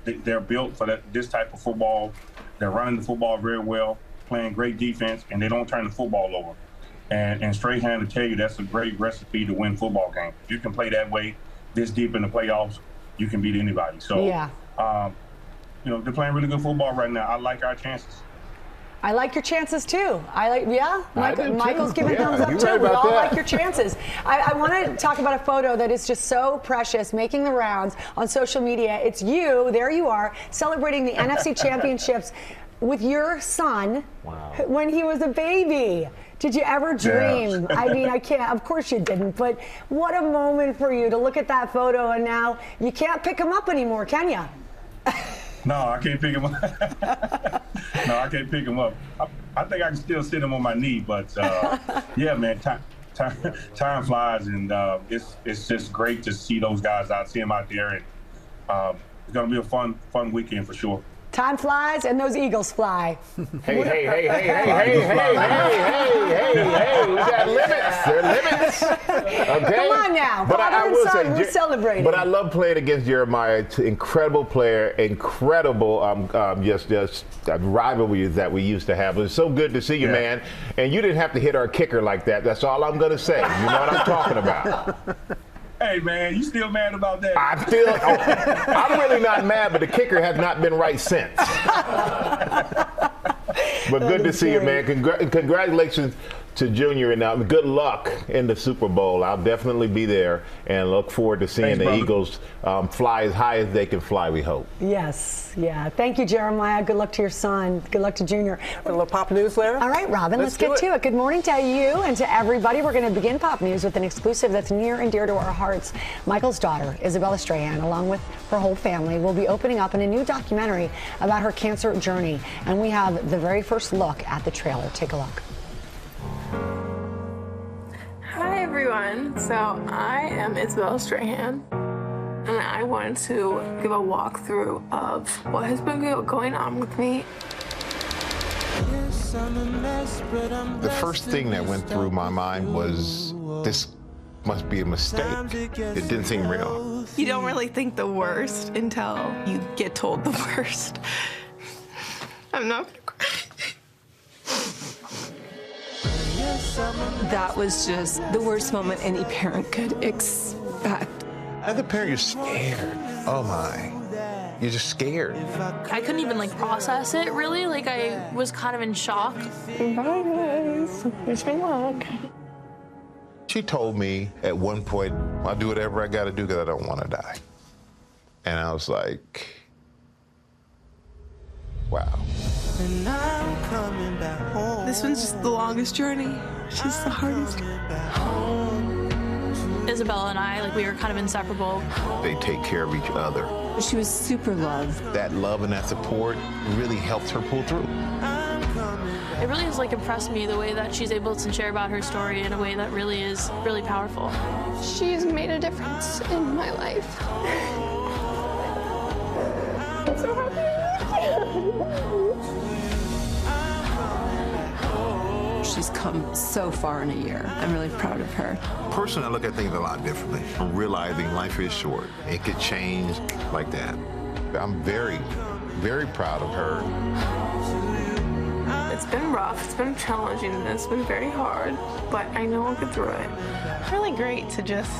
S21: they're built for this type of football. They're running the football very well, playing great defense, and they don't turn the football over. And Strahan to tell you that's a great recipe to win football games. If you can play that way, this deep in the playoffs, you can beat anybody. So,
S9: yeah.
S21: You know, they're playing really good football right now. I like our chances.
S9: I like your chances too. Michael's giving thumbs up too.
S21: Right,
S9: we all
S21: that.
S9: like your chances. I want to talk about a photo that is just so precious, making the rounds on social media. It's you, there you are, celebrating the NFC Championships with your son when he was a baby. Did you ever dream?
S21: Yeah.
S9: I mean, I can't, of course you didn't, but what a moment for you to look at that photo, and now you can't pick him up anymore, can you?
S21: No, I can't pick him up. No, I can't pick him up. I think I can still sit him on my knee, but yeah, man, time flies, and it's just great to see those guys out, see them out there, and it's gonna be a fun weekend for sure.
S9: Time flies and those Eagles fly.
S8: Hey, who's that? got limits. There are limits. Okay?
S9: Come on now.
S8: But
S9: Father
S8: I
S9: and
S8: will
S9: son,
S8: say,
S9: we're celebrating.
S8: But I love playing against Jeremiah. Incredible player, incredible just rivalry that we used to have. It was so good to see you, man. And you didn't have to hit our kicker like that. That's all I'm going to say. You know what I'm talking about.
S21: Hey, man, you still mad about that?
S8: I'm really not mad, but the kicker has not been right since. But good to see you, man. Congratulations to Junior, and good luck in the Super Bowl. I'll definitely be there and look forward to seeing the Eagles fly as high as they can fly, we hope.
S9: Yes, yeah. Thank you, Jeremiah. Good luck to your son. Good luck to Junior.
S1: A little pop news there.
S9: All right, Robin, let's get to it. Good morning to you and to everybody. We're going to begin pop news with an exclusive that's near and dear to our hearts. Michael's daughter, Isabella Strahan, along with her whole family, will be opening up in a new documentary about her cancer journey. And we have the very first look at the trailer. Take a look.
S5: Hi everyone, so I am Isabella Strahan, and I wanted to give a walkthrough of what has been going on with me.
S12: The first thing that went through my mind was, this must be a mistake. It didn't seem real.
S5: You don't really think the worst until you get told the worst. I'm not gonna cry.
S22: That was just the worst moment any parent could expect.
S12: As a parent, you're scared. Oh my. You're just scared.
S23: I couldn't even process it really. I was kind of in shock.
S5: Bye guys. Wish me luck.
S12: She told me at one point, I'll do whatever I gotta do because I don't want to die. And I was like, wow.
S5: And I'm coming back home. This one's just the longest journey. She's the hardest.
S23: Isabella and I, we were kind of inseparable.
S12: They take care of each other.
S22: She was super loved.
S12: That love and that support really helped her pull through.
S23: It really has impressed me the way that she's able to share about her story in a way that really is really powerful.
S5: She's made a difference in my life. I'm so happy.
S22: She's come so far in a year. I'm really proud of her.
S12: Personally, I look at things a lot differently. I'm realizing life is short. It could change like that. I'm very, very proud of her.
S5: It's been rough, it's been challenging, and it's been very hard, but I know I'll get through it. It's really great to just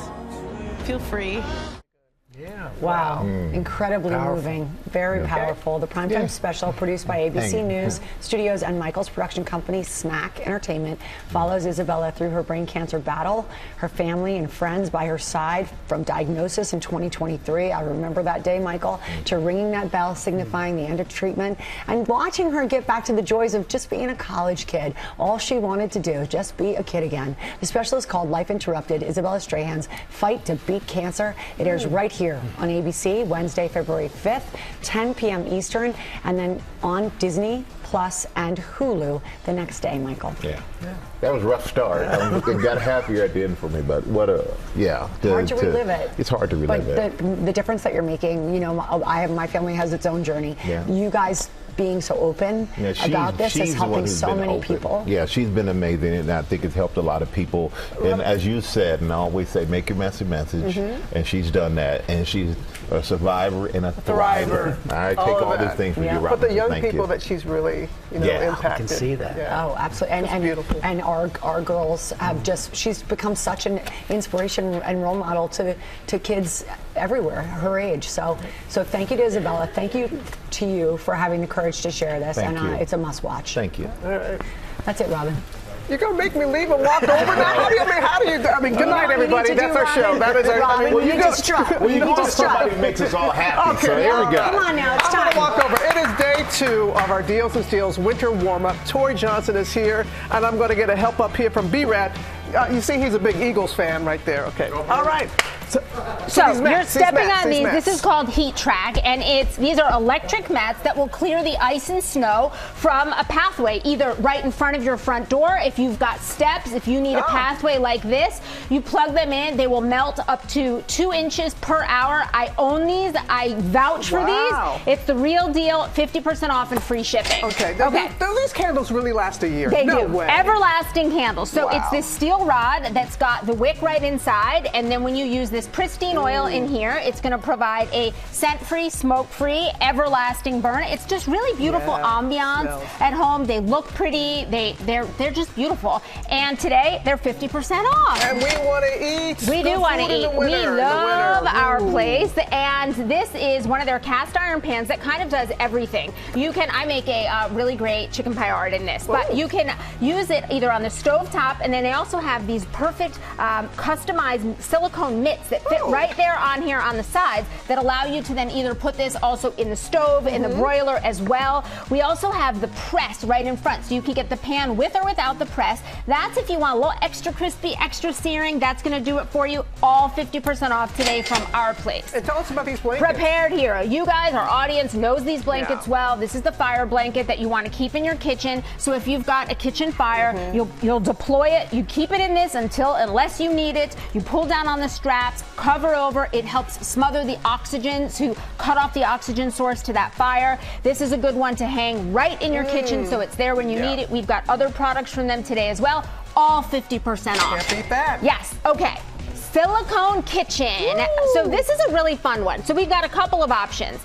S5: feel free.
S9: Yeah. Wow. Incredibly moving. Very powerful. The primetime special, produced by ABC News Studios and Michael's production company, Smack Entertainment, follows Isabella through her brain cancer battle, her family and friends by her side from diagnosis in 2023. I remember that day, Michael, to ringing that bell signifying the end of treatment, and watching her get back to the joys of just being a college kid. All she wanted to do, just be a kid again. The special is called Life Interrupted, Isabella Strahan's Fight to Beat Cancer. It airs right here on ABC Wednesday, February 5th, 10 p.m. Eastern, and then on Disney Plus and Hulu the next day, Michael.
S8: Yeah. That was a rough start. It got happier at the end for me, but what a,
S9: hard to relive it.
S8: It's hard to relive it.
S9: But the difference that you're making, my family has its own journey.
S8: Yeah.
S9: You guys being so open about this is helping so many people.
S8: Yeah, she's been amazing, and I think it's helped a lot of people. And as you said, and I always say, make your message, and she's done that. And she's a survivor and a thriver. I take all these things from you, Robin.
S1: But the young people that she's really, impacted.
S2: I can see that.
S1: Yeah.
S9: Oh, absolutely. And beautiful. And our girls have she's become such an inspiration and role model to kids everywhere, her age. So thank you to Isabella. Thank you to you for having the courage to share this.
S8: Thank you.
S9: It's a must watch.
S8: Thank you.
S9: That's it, Robin.
S1: You're going to make me leave and walk over now? How do you? Good night, everybody. That's our show. That is our
S9: Robin, you need to strut.
S8: Well, you know somebody makes us all happy. Okay, so here we go.
S9: Come on now, it's time.
S1: I'm going to walk over. It is day 2 of our Deals and Steals winter warm-up. Tori Johnson is here, and I'm going to get a help up here from B-Rat. You see, he's a big Eagles fan right there. Okay. All right.
S7: So
S1: these
S7: you're
S1: mats,
S7: stepping
S1: these
S7: on these.
S1: mats.
S7: This is called Heat Track, and these are electric mats that will clear the ice and snow from a pathway, either right in front of your front door. If you've got steps, if you need a pathway like this, you plug them in. They will melt up to 2 inches per hour. I own these. I vouch for these. It's the real deal. 50% off and free shipping.
S1: Okay.
S7: Okay.
S1: Do these candles really last a year?
S7: They
S1: no
S7: do.
S1: way.
S7: Everlasting candles. So
S1: Wow.
S7: it's this steel rod that's got the wick right inside, and then when you use this pristine oil in here, it's going to provide a scent-free, smoke-free, everlasting burn. It's just really beautiful ambiance at home. They look pretty. They're just beautiful. And today they're 50% off.
S1: And we want to eat.
S7: We do want to eat. We love our place, and this is one of their cast iron pans that kind of does everything. I make a really great chicken paillard in this, but you can use it either on the stove top, and then they also have these perfect customized silicone mitts that fit right there on here on the sides that allow you to then either put this also in the stove, in the broiler as well. We also have the press right in front, so you can get the pan with or without the press. That's if you want a little extra crispy, extra searing. That's going to do it for you. All 50% off today from our place.
S1: And tell us about these blankets.
S7: Prepared Hero. You guys, our audience, knows these blankets well. This is the fire blanket that you want to keep in your kitchen. So if you've got a kitchen fire, you'll deploy it. You keep it in this unless you need it. You pull down on the straps, cover over. It helps smother the oxygen to cut off the oxygen source to that fire. This is a good one to hang right in your kitchen, so it's there when you need it. We've got other products from them today as well. All 50% off.
S1: Can't beat that.
S7: Yes. Okay. Silicone kitchen. So this is a really fun one. So we've got a couple of options.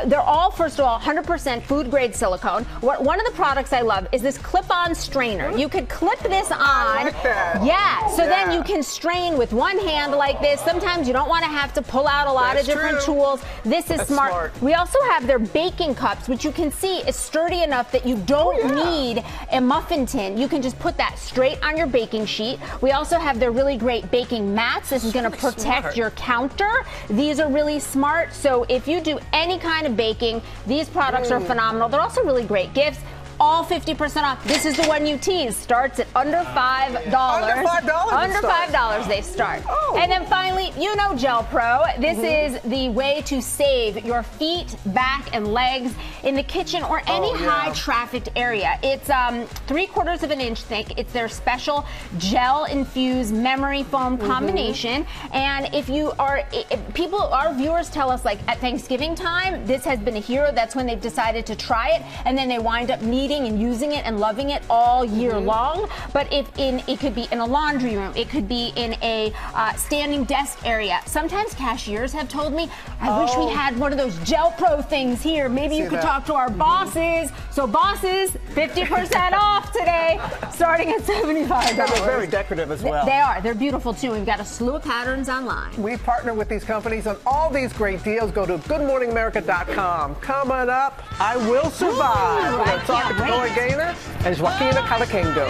S7: They're all, first of all, 100% food grade silicone. One of the products I love is this clip-on strainer. You could clip this on.
S1: I like that.
S7: Yeah. So then you can strain with one hand like this. Sometimes you don't want to have to pull out a lot of different tools. This is smart. We also have their baking cups, which you can see is sturdy enough that you don't need a muffin tin. You can just put that straight on your baking sheet. We also have their really great baking mats. This is going to protect your counter. These are really smart. So if you do any kind of baking, these products are phenomenal. They're also really great gifts. All 50% off. This is the one you tease. Starts at under $5.
S1: Under $5?
S7: Under $5 they start. And then finally, Gel Pro. This is the way to save your feet, back, and legs in the kitchen or any high trafficked area. It's 3/4 of an inch thick. It's their special gel infused memory foam combination. And if our viewers tell us, like at Thanksgiving time, this has been a hero. That's when they've decided to try it, and then they wind up needing and using it and loving it all year long. But it could be in a laundry room, it could be in a standing desk area. Sometimes cashiers have told me, I wish we had one of those Gel Pro things here. Maybe you could talk to our bosses. So bosses, 50% off today, starting at $75.
S1: They're very decorative as well.
S7: They are. They're beautiful too. We've got a slew of patterns online.
S1: We partner with these companies on all these great deals. Go to goodmorningamerica.com. Coming up, I Will Survive. We're going to talk to Gloria Gaynor and Joaquina Calacango.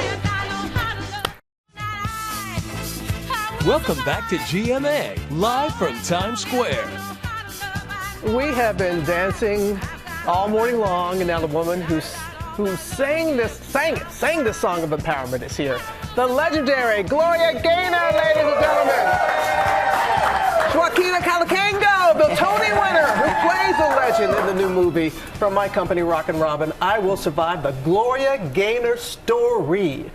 S18: Welcome back to GMA, live from Times Square.
S1: We have been dancing all morning long, and now the woman who sang this song of empowerment is here. The legendary Gloria Gaynor, ladies and gentlemen. Joaquina Calacango, the Tony winner, who plays a legend in the new movie from my company, Rockin' Robin, I Will Survive, the Gloria Gaynor story.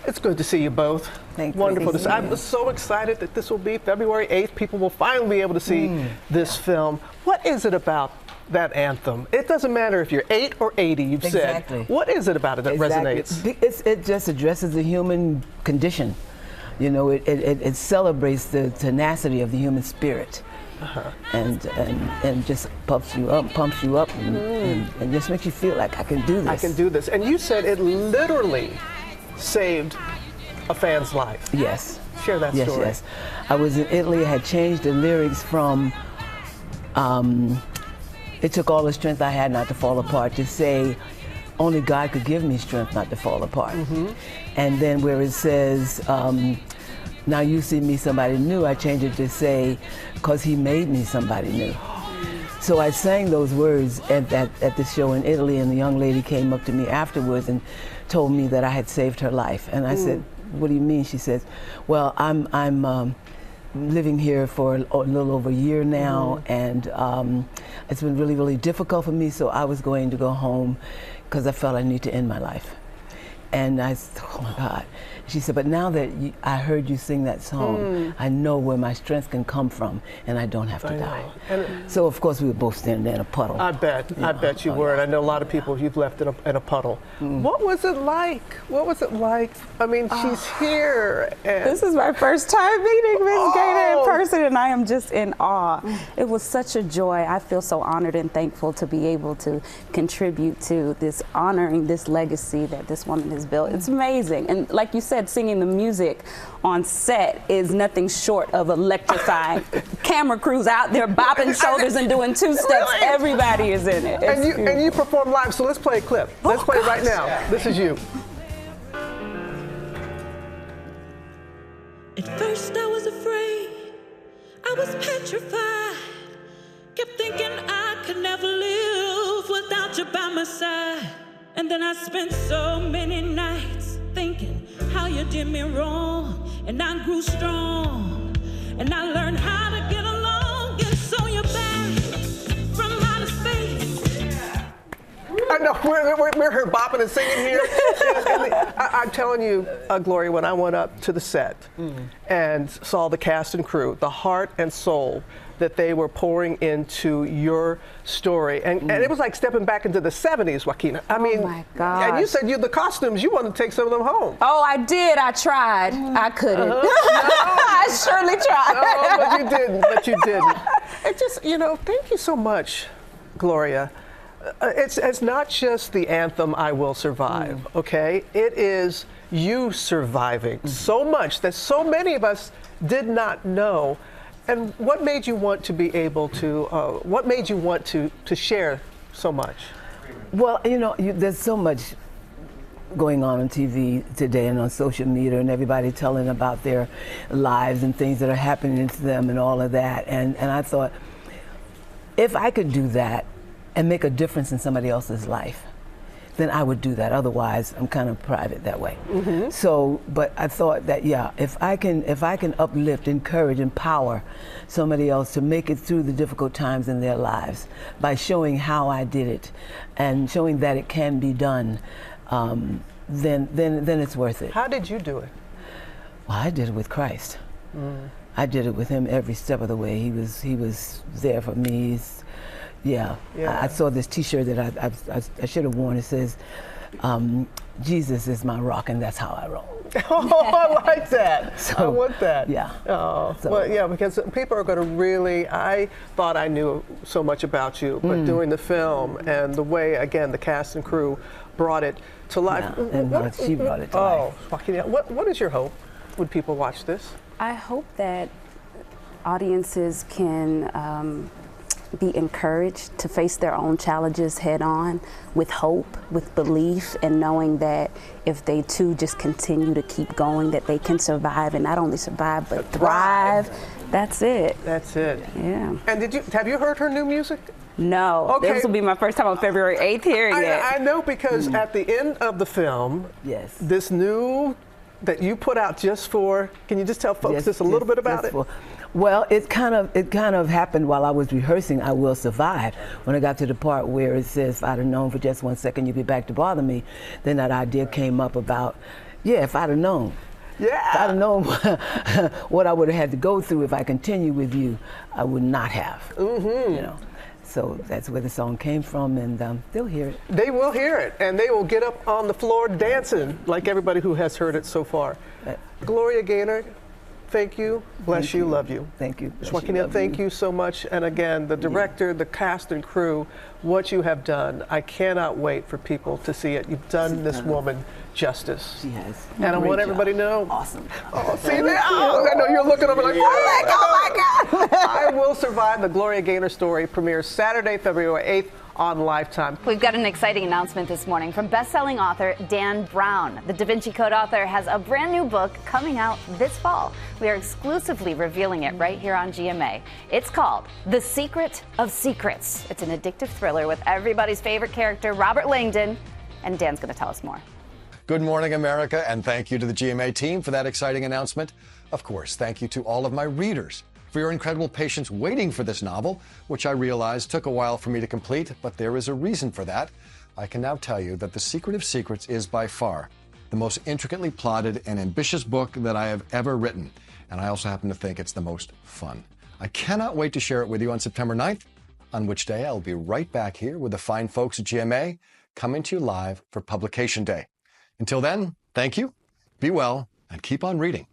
S1: It's good to see you both.
S10: Thank you.
S1: Wonderful to see. I'm so excited that this will be February 8th. People will finally be able to see this film. What is it about that anthem? It doesn't matter if you're 8 or 80, you've said. What is it about it that resonates?
S10: It just addresses the human condition. It celebrates the tenacity of the human spirit. And just pumps you up, and just makes you feel like I can do this.
S1: I can do this. And you said it literally saved a fan's life.
S10: Yes.
S1: Share that story.
S10: Yes. I was in Italy. I had changed the lyrics from it took all the strength I had not to fall apart, to say only God could give me strength not to fall apart. And then where it says now you see me somebody new, I changed it to say, because he made me somebody new. So I sang those words at the show in Italy, and the young lady came up to me afterwards and told me that I had saved her life. And I said, what do you mean? She says, well, I'm living here for a little over a year now, and it's been really, really difficult for me, so I was going to go home because I felt I need to end my life. And I said, oh my God. She said, but now that I heard you sing that song, I know where my strength can come from, and I don't have to die. So, of course, we were both standing there in a puddle.
S1: I bet. I bet you were. And I know a lot of people you've left in a puddle. What was it like? What was it like? I mean, she's here. And
S4: this is my first time meeting Miss Gaynor in person, and I am just in awe. It was such a joy. I feel so honored and thankful to be able to contribute to this, honoring this legacy that this woman has built. It's amazing. And like you said, singing the music on set is nothing short of electrifying. Camera crews out there bopping shoulders and doing two steps. Really? Everybody is in it.
S1: And you perform live, so let's play a clip. Let's play it right now. This is you.
S11: At first I was afraid, I was petrified, kept thinking I could never live without you by my side. And then I spent so many nights thinking how you did me wrong, and I grew strong, and I learned how to get along, and so you're back from outer space.
S1: I know, we're here bopping and singing here. I'm telling you, Gloria, when I went up to the set and saw the cast and crew, the heart and soul that they were pouring into your story. And it was like stepping back into the 70s, Joaquina. I mean,
S4: my God.
S1: And you said the costumes, you wanted to take some of them home.
S4: Oh, I did. I tried. I couldn't. I surely tried.
S1: No, but you didn't. But you didn't. It just, thank you so much, Gloria. It's not just the anthem, I Will Survive, okay? It is you surviving so much that so many of us did not know. And what made you want to be able to, what made you want to share so much?
S10: Well, there's so much going on TV today and on social media, and everybody telling about their lives and things that are happening to them and all of that. And I thought, if I could do that and make a difference in somebody else's life, then I would do that. Otherwise, I'm kind of private that way. So, but I thought that, if I can uplift, encourage, empower somebody else to make it through the difficult times in their lives by showing how I did it and showing that it can be done, then it's worth it.
S1: How did you do it?
S10: Well, I did it with Christ. I did it with Him every step of the way. He was there for me. I saw this T-shirt that I should have worn. It says, Jesus is my rock, and that's how I roll.
S1: Oh, I like that.
S10: So,
S1: I want that.
S10: Yeah.
S1: Oh, well, yeah, because people are going to really, I thought I knew so much about you, but doing the film and the way, again, the cast and crew brought it to life.
S10: Yeah, and she brought it to life.
S1: Joaquina, what is your hope when people watch this?
S4: I hope that audiences can be encouraged to face their own challenges head on with hope, with belief, and knowing that if they too just continue to keep going, that they can survive, and not only survive but thrive. That's it.
S1: That's it.
S4: Yeah.
S1: And have you heard her new music?
S4: No. Okay. This will be my first time on February 8th hearing it.
S1: I know, because at the end of the film, this new that you put out just for, can you just tell folks just a little bit about it?
S10: Well, it kind of happened while I was rehearsing I Will Survive. When I got to the part where it says, if I'd have known for just 1 second you'd be back to bother me, then that idea came up about, if I'd have known.
S1: Yeah.
S10: If I'd have known what I would have had to go through if I continue with you, I would not have. So that's where the song came from, and they'll hear it.
S1: They will hear it, and they will get up on the floor dancing like everybody who has heard it so far. Gloria Gaynor, thank you, bless you, love you.
S10: Thank you.
S1: Joaquina, thank you so much. And again, the director, the cast and crew, what you have done, I cannot wait for people to see it. You've done this woman justice.
S10: She has.
S1: And I want everybody to know.
S10: Awesome.
S1: Oh, see that? Oh, I know you're looking over like, oh my God. I Will Survive, the Gloria Gaynor story, premieres Saturday, February 8th. On Lifetime.
S14: We've got an exciting announcement this morning from best-selling author Dan Brown. The Da Vinci Code author has a brand new book coming out this fall. We are exclusively revealing it right here on GMA. It's called The Secret of Secrets. It's an addictive thriller with everybody's favorite character, Robert Langdon, and Dan's going to tell us more.
S6: Good morning, America, and thank you to the GMA team for that exciting announcement. Of course, thank you to all of my readers for your incredible patience waiting for this novel, which I realize took a while for me to complete, but there is a reason for that. I can now tell you that The Secret of Secrets is by far the most intricately plotted and ambitious book that I have ever written, and I also happen to think it's the most fun. I cannot wait to share it with you on September 9th, on which day I'll be right back here with the fine folks at GMA, coming to you live for Publication Day. Until then, thank you, be well, and keep on reading.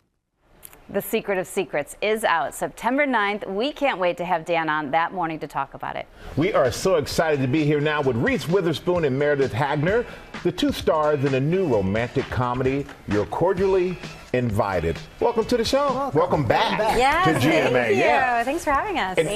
S14: The Secret of Secrets is out September 9th. We can't wait to have Dan on that morning to talk about it.
S8: We are so excited to be here now with Reese Witherspoon and Meredith Hagner, the two stars in a new romantic comedy, You're Cordially Invited. Welcome to the show. Welcome back
S14: Yes,
S8: to GMA.
S14: thank you.
S8: Yeah.
S14: Thanks for having us.
S8: And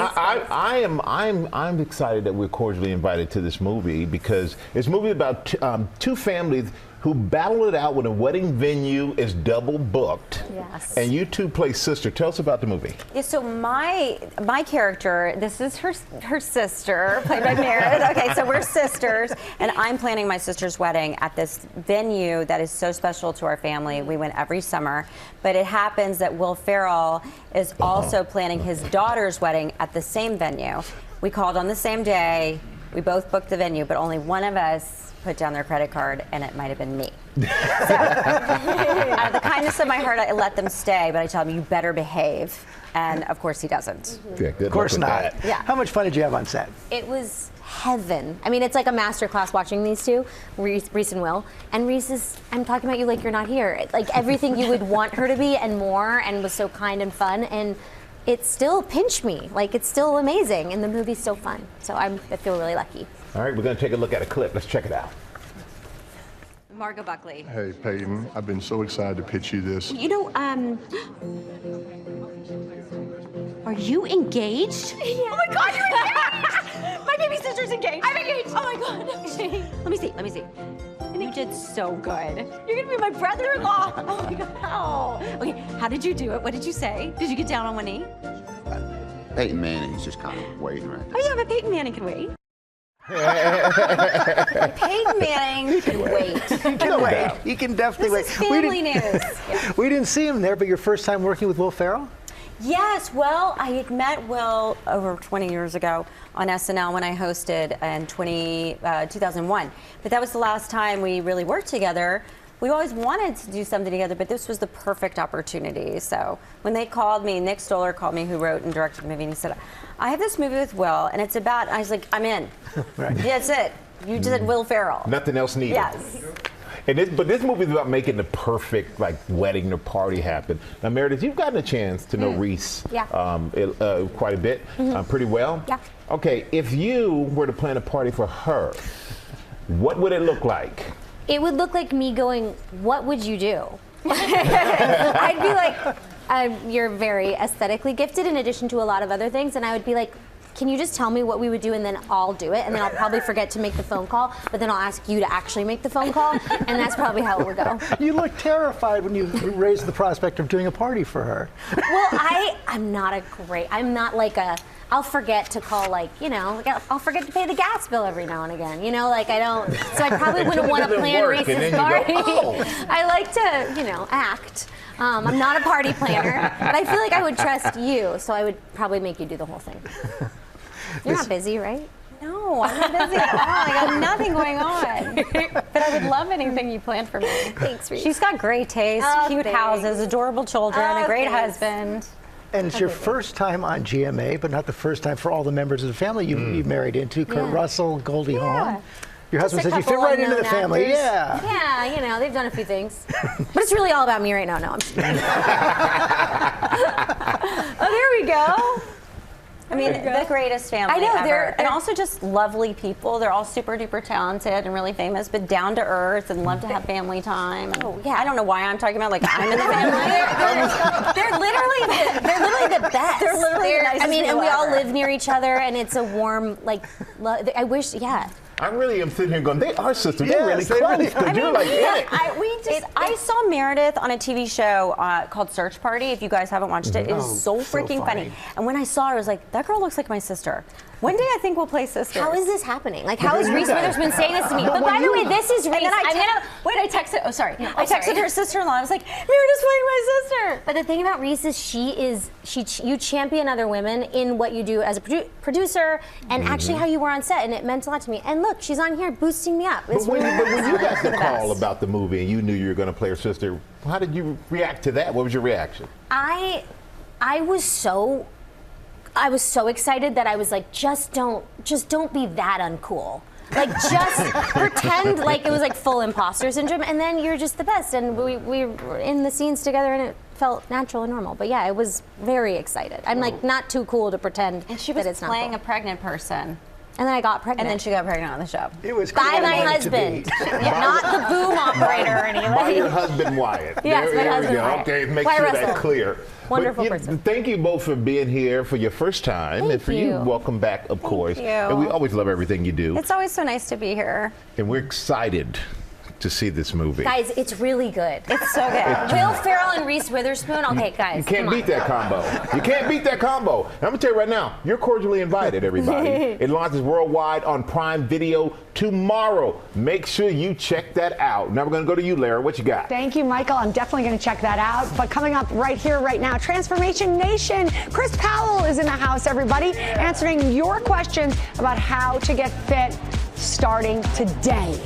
S8: I'm excited that we're cordially invited to this movie because it's a movie about two families who battle it out when a wedding venue is double booked.
S14: Yes.
S8: And you two play sister. Tell us about the movie.
S13: Yeah, so my character, this is her sister, played by Meredith. Okay, so we're sisters, and I'm planning my sister's wedding at this venue that is so special to our family. We went every summer, but it happens that Will Ferrell is also planning his daughter's wedding at the same venue. We called on the same day. We both booked the venue, but only one of us put down their credit card, and it might have been me. So, out of the kindness of my heart, I let them stay, but I tell them, you better behave. And of course, he doesn't.
S8: Yeah, good
S2: Of course
S8: luck with
S2: not.
S8: that.
S13: Yeah.
S2: How much fun did you have on set?
S13: It was heaven. I mean, it's like a master class watching these two, Reese and Will. And Reese is, I'm talking about you like you're not here. Like everything you would want her to be and more, and was so kind and fun. And it still pinched me. Like, it's still amazing, and the movie's so fun. So I feel really lucky.
S8: All right, we're going to take a look at a clip. Let's check it out.
S13: Margot Buckley.
S15: Hey, Peyton, I've been so excited to pitch you this.
S24: You know, are you engaged?
S13: Yeah. Oh my God, you're engaged! My baby sister's engaged. I'm engaged. Oh my God. Let me see. You did so good. You're gonna be my brother-in-law. Oh my God. Oh. Okay, how did you do it? What did you say? Did you get down on one knee?
S25: Peyton Manning's just kind of waiting right there.
S13: Oh yeah, but Peyton Manning can wait. Peyton Manning can wait.
S2: He can wait. He can definitely wait.
S13: This is family news. Yeah.
S2: We didn't see him there, but your first time working with Will Ferrell?
S13: Yes, well, I had met Will over 20 years ago on SNL when I hosted in 2001. But that was the last time we really worked together. We always wanted to do something together, but this was the perfect opportunity. So when they called me, Nick Stoller called me, who wrote and directed the movie, and he said, I have this movie with Will, and it's about, I was like, I'm in.
S2: Right.
S13: That's it. You just said Will Ferrell.
S8: Nothing else needed.
S13: Yes.
S8: But this movie is about making the perfect wedding or party happen. Now, Meredith, you've gotten a chance to know Reese quite a bit, pretty well.
S13: Yeah.
S8: Okay, if you were to plan a party for her, what would it look like?
S24: It would look like me going, what would you do? I'd be like, you're very aesthetically gifted in addition to a lot of other things, and I would be like, can you just tell me what we would do, and then I'll do it, and then I'll probably forget to make the phone call, but then I'll ask you to actually make the phone call, and that's probably how it would go.
S2: You look terrified when you raised the prospect of doing a party for her.
S24: Well, I'm not like a, I'll forget to call, I'll forget to pay the gas bill every now and again, I don't, so I probably wouldn't want to plan Reese's party. I like to, act. I'm not a party planner, but I feel like I would trust you, so I would probably make you do the whole thing. You're not busy, right? No, I'm not busy at all. I got nothing going on. But I would love anything you plan for me. Thanks, Reese.
S13: She's got great taste, cute houses, adorable children, a great husband.
S2: And it's your first time on GMA, but not the first time for all the members of the family you married into. Kurt Russell, Goldie Hawn. Your husband said you fit right into the family.
S24: Actors.
S2: Yeah.
S24: Yeah, they've done a few things. But it's really all about me right now. No, I'm just kidding.
S13: Oh, there we go. I mean, the greatest family
S24: I know,
S13: ever. And also just lovely people. They're all super duper talented and really famous, but down to earth and love to have family time. Oh, yeah. I don't know why I'm talking about I'm in the family.
S24: They're literally the best.
S13: They're literally the nicest
S24: and we
S13: people
S24: all
S13: ever.
S24: live near each other, and it's a warm, I wish,
S8: I really am sitting here going, they are sisters.
S2: Yes,
S8: They're really
S2: they
S8: close.
S2: really are.
S8: You're like in it.
S13: I saw Meredith on a TV show called Search Party. If you guys haven't watched it, it was so freaking funny. And when I saw her, I was like, that girl looks like my sister. One day I think we'll play sisters.
S24: How is this happening? Like, how is Reese Witherspoon saying this to me? But by the way, this is Reese.
S13: And then I texted. Oh, sorry. I texted her sister-in-law. I was like, Meredith's playing my sister.
S24: But the thing about Reese is you champion other women in what you do as a producer and actually how you were on set, and it meant a lot to me. And look, she's on here boosting me up.
S8: But when you got the call about the movie and you knew you were going to play her sister, how did you react to that? What was your reaction?
S24: I was so excited that I was like, just don't be that uncool. Like, just pretend like it was like full imposter syndrome, and then you're just the best. And we were in the scenes together, and it felt natural and normal. But yeah, I was very excited. I'm like not too cool to pretend
S13: and she was
S24: that it's not
S13: playing
S24: cool.
S13: a pregnant person.
S24: And then I got pregnant.
S13: And then she got pregnant on the show.
S2: It was
S24: by my husband, not the boom operator or anything.
S8: By your husband, Wyatt.
S24: Yes, my husband, Wyatt.
S8: Okay, make
S24: Wyatt
S8: sure
S24: Russell.
S8: that's clear.
S24: Wonderful
S8: person. Thank you both for being here for your first time. And for you, welcome back, of course.
S13: you.
S8: And we always love everything you do.
S13: It's always so nice to be here.
S8: And we're excited to see this movie.
S24: Guys, it's really good.
S13: It's so good.
S24: Will Ferrell and Reese Witherspoon. Okay, guys.
S8: You can't beat that combo. You can't beat that combo. And I'm going to tell you right now, you're cordially invited, everybody. It launches worldwide on Prime Video tomorrow. Make sure you check that out. Now we're going to go to you, Lara. What you got?
S9: Thank you, Michael. I'm definitely going to check that out. But coming up right here, right now, Transformation Nation. Chris Powell is in the house, everybody, answering your questions about how to get fit starting today.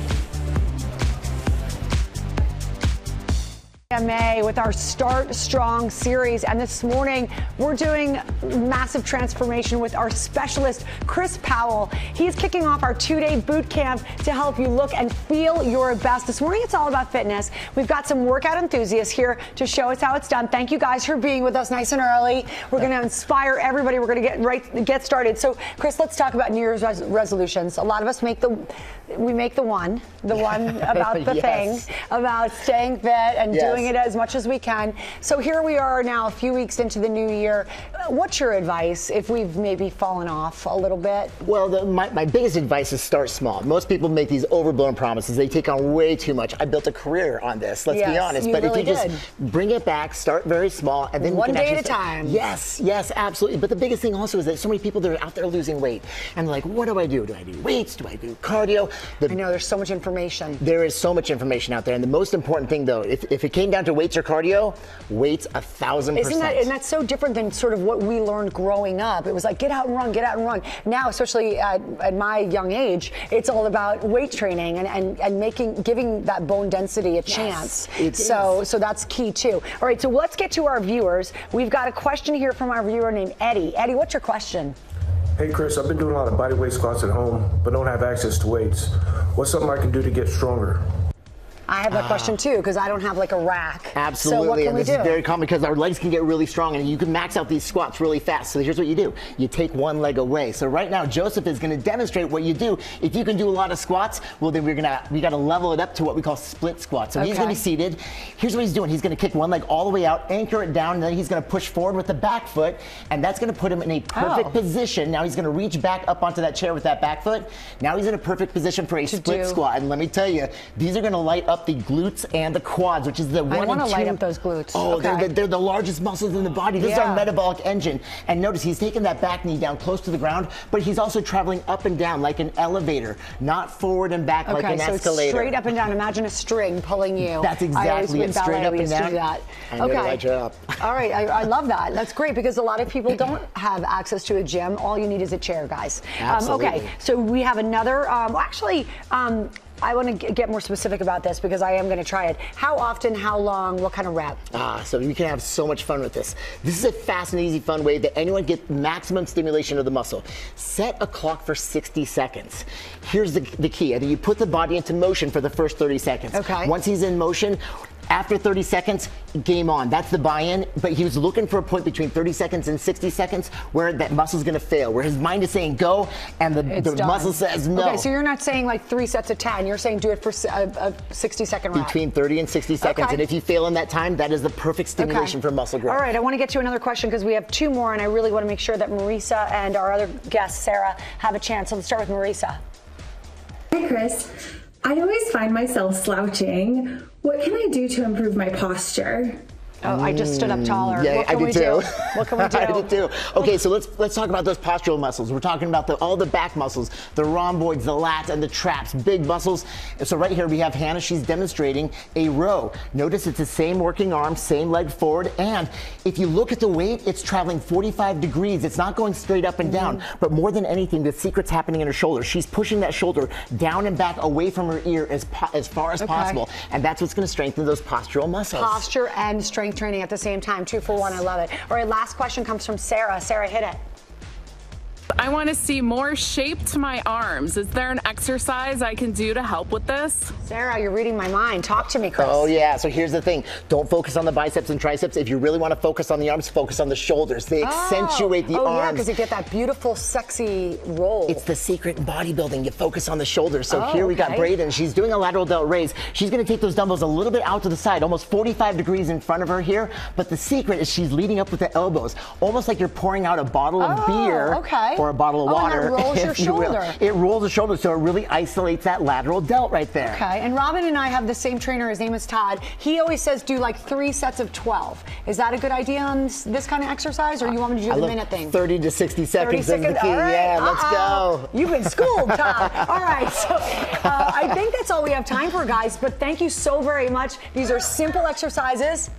S9: With our Start Strong series, and this morning we're doing massive transformation with our specialist Chris Powell. He's kicking off our 2-day boot camp to help you look and feel your best. This morning it's all about fitness. We've got some workout enthusiasts here to show us how it's done. Thank you guys for being with us nice and early. We're going to inspire everybody. We're going to get started. So Chris, let's talk about New Year's resolutions. A lot of us make the one about the thing about staying fit and doing it as much as we can. So here we are now, a few weeks into the new year. What's your advice if we've maybe fallen off a little bit?
S3: Well, my biggest advice is start small. Most people make these overblown promises. They take on way too much. I built a career on this, let's be honest. But
S9: really
S3: if you just bring it back, start very small, and then
S9: one day at a time.
S3: Yes, absolutely. But the biggest thing also is that so many people that are out there losing weight, and they're like, what do I do? Do I do weights? Do I do cardio?
S9: I know there's so much information.
S3: There is so much information out there, and the most important thing, though, if it came down to weights or cardio, weights 1,000%.
S9: And that's so different than sort of what we learned growing up. It was like get out and run. Now, especially at my young age, it's all about weight training and giving that bone density a chance. So that's key too. All right, so let's get to our viewers. We've got a question here from our viewer named Eddie. Eddie, what's your question?
S16: Hey Chris, I've been doing a lot of bodyweight squats at home, but don't have access to weights. What's something I can do to get stronger?
S9: I have that question too, because I don't have like a rack.
S3: Absolutely,
S9: so what can
S3: and
S9: we
S3: this
S9: do?
S3: is very common because our legs can get really strong, and you can max out these squats really fast. So here's what you do: you take one leg away. So right now, Joseph is going to demonstrate what you do. If you can do a lot of squats, well then we got to level it up to what we call split squats. So he's going to be seated. Here's what he's doing: he's going to kick one leg all the way out, anchor it down, and then he's going to push forward with the back foot, and that's going to put him in a perfect position. Now he's going to reach back up onto that chair with that back foot. Now he's in a perfect position for a split squat. And let me tell you, these are going to light up the glutes and the quads, which is the one and two.
S9: I want to light up those glutes.
S3: Oh, they're the largest muscles in the body. This is our metabolic engine. And notice he's taking that back knee down close to the ground, but he's also traveling up and down like an elevator, not forward and back like an escalator.
S9: Okay, so it's straight up and down. Imagine a string pulling you.
S3: That's exactly it. Straight up and down.
S9: That.
S3: And it'll light you up.
S9: All right, I love that. That's great because a lot of people don't have access to a gym. All you need is a chair, guys.
S3: Absolutely.
S9: Okay, so we have another. I want to get more specific about this because I am going to try it. How often, how long, what kind of rep?
S3: So you can have so much fun with this. This is a fast and easy, fun way that anyone gets maximum stimulation of the muscle. Set a clock for 60 seconds. Here's the key. I think you put the body into motion for the first 30 seconds.
S9: Okay.
S3: Once he's in motion, after 30 seconds, game on. That's the buy-in. But he was looking for a point between 30 seconds and 60 seconds where that muscle's going to fail, where his mind is saying go, and the muscle says no.
S9: Okay, so you're not saying like 3 sets of 10. You're saying do it for a 60-second rep.
S3: Between 30 and 60 seconds.
S9: Okay.
S3: And if you fail in that time, that is the perfect stimulation for muscle growth.
S9: All right, I want to get to another question because we have two more, and I really want to make sure that Marisa and our other guest, Sarah, have a chance. So let's start with Marisa.
S17: Hi, Chris. I always find myself slouching. What can I do to improve my posture?
S9: Oh, I just stood up taller.
S3: Yeah,
S9: what can
S3: I did
S9: we
S3: too.
S9: do? What can we do?
S3: I did too. Okay, so let's talk about those postural muscles. We're talking about all the back muscles, the rhomboids, the lats, and the traps, big muscles. And so right here we have Hannah. She's demonstrating a row. Notice it's the same working arm, same leg forward, and if you look at the weight, it's traveling 45 degrees. It's not going straight up and down. But more than anything, the secret's happening in her shoulder. She's pushing that shoulder down and back away from her ear as far as possible, and that's what's going to strengthen those postural muscles.
S9: Posture and strength training at the same time. 2 for 1. I love it. All right, last question comes from Sarah. Sarah, hit it.
S19: I want to see more shape to my arms. Is there an exercise I can do to help with this?
S9: Sarah, you're reading my mind. Talk to me, Chris.
S3: Oh, yeah. So here's the thing. Don't focus on the biceps and triceps. If you really want to focus on the arms, focus on the shoulders. They accentuate the arms.
S9: Oh, yeah, because you get that beautiful, sexy roll.
S3: It's the secret in bodybuilding. You focus on the shoulders. So here we got Braden. She's doing a lateral delt raise. She's going to take those dumbbells a little bit out to the side, almost 45 degrees in front of her here. But the secret is she's leading up with the elbows, almost like you're pouring out a bottle of beer or a bottle of water.
S9: And that rolls your shoulder.
S3: It rolls the shoulder, so it really isolates that lateral delt right there.
S9: Okay, and Robin and I have the same trainer. His name is Todd. He always says do like 3 sets of 12. Is that a good idea on this kind of exercise, or you want me to do the minute thing?
S3: 30 to 60 seconds
S9: 30
S3: is the key.
S9: All right.
S3: Yeah, let's go.
S9: You've been schooled, Todd. All right, so I think that's all we have time for, guys, but thank you so very much. These are simple exercises.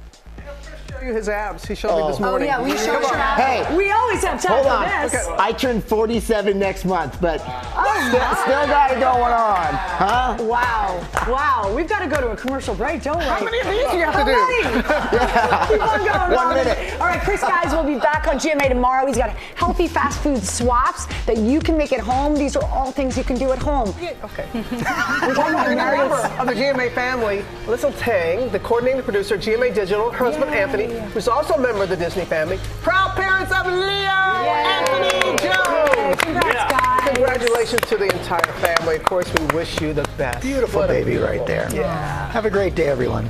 S1: Show you his abs. He showed me this morning.
S9: Oh, yeah, we show your abs.
S3: Hey,
S9: we always have time
S3: hold
S9: for
S3: on.
S9: this.
S3: I turned 47 next month, but still got it going on. Huh?
S9: Wow. Wow. We've got to go to a commercial break, don't we?
S1: How many of these do you have to do?
S9: Keep on going,
S3: 1 minute.
S9: All right, Chris, guys, we'll be back on GMA tomorrow. He's got healthy fast food swaps that you can make at home. These are all things you can do at home.
S1: Yeah, okay. We're talking about another member of the GMA family, Alyssa Tang, the coordinating producer of GMA Digital, her husband Anthony, who's also a member of the Disney family. Proud parents of Leo, Anthony Jones.
S9: Congrats, guys.
S1: Congratulations to the entire family. Of course, we wish you the best.
S2: Beautiful baby right there.
S1: Yeah.
S2: Have a great day, everyone.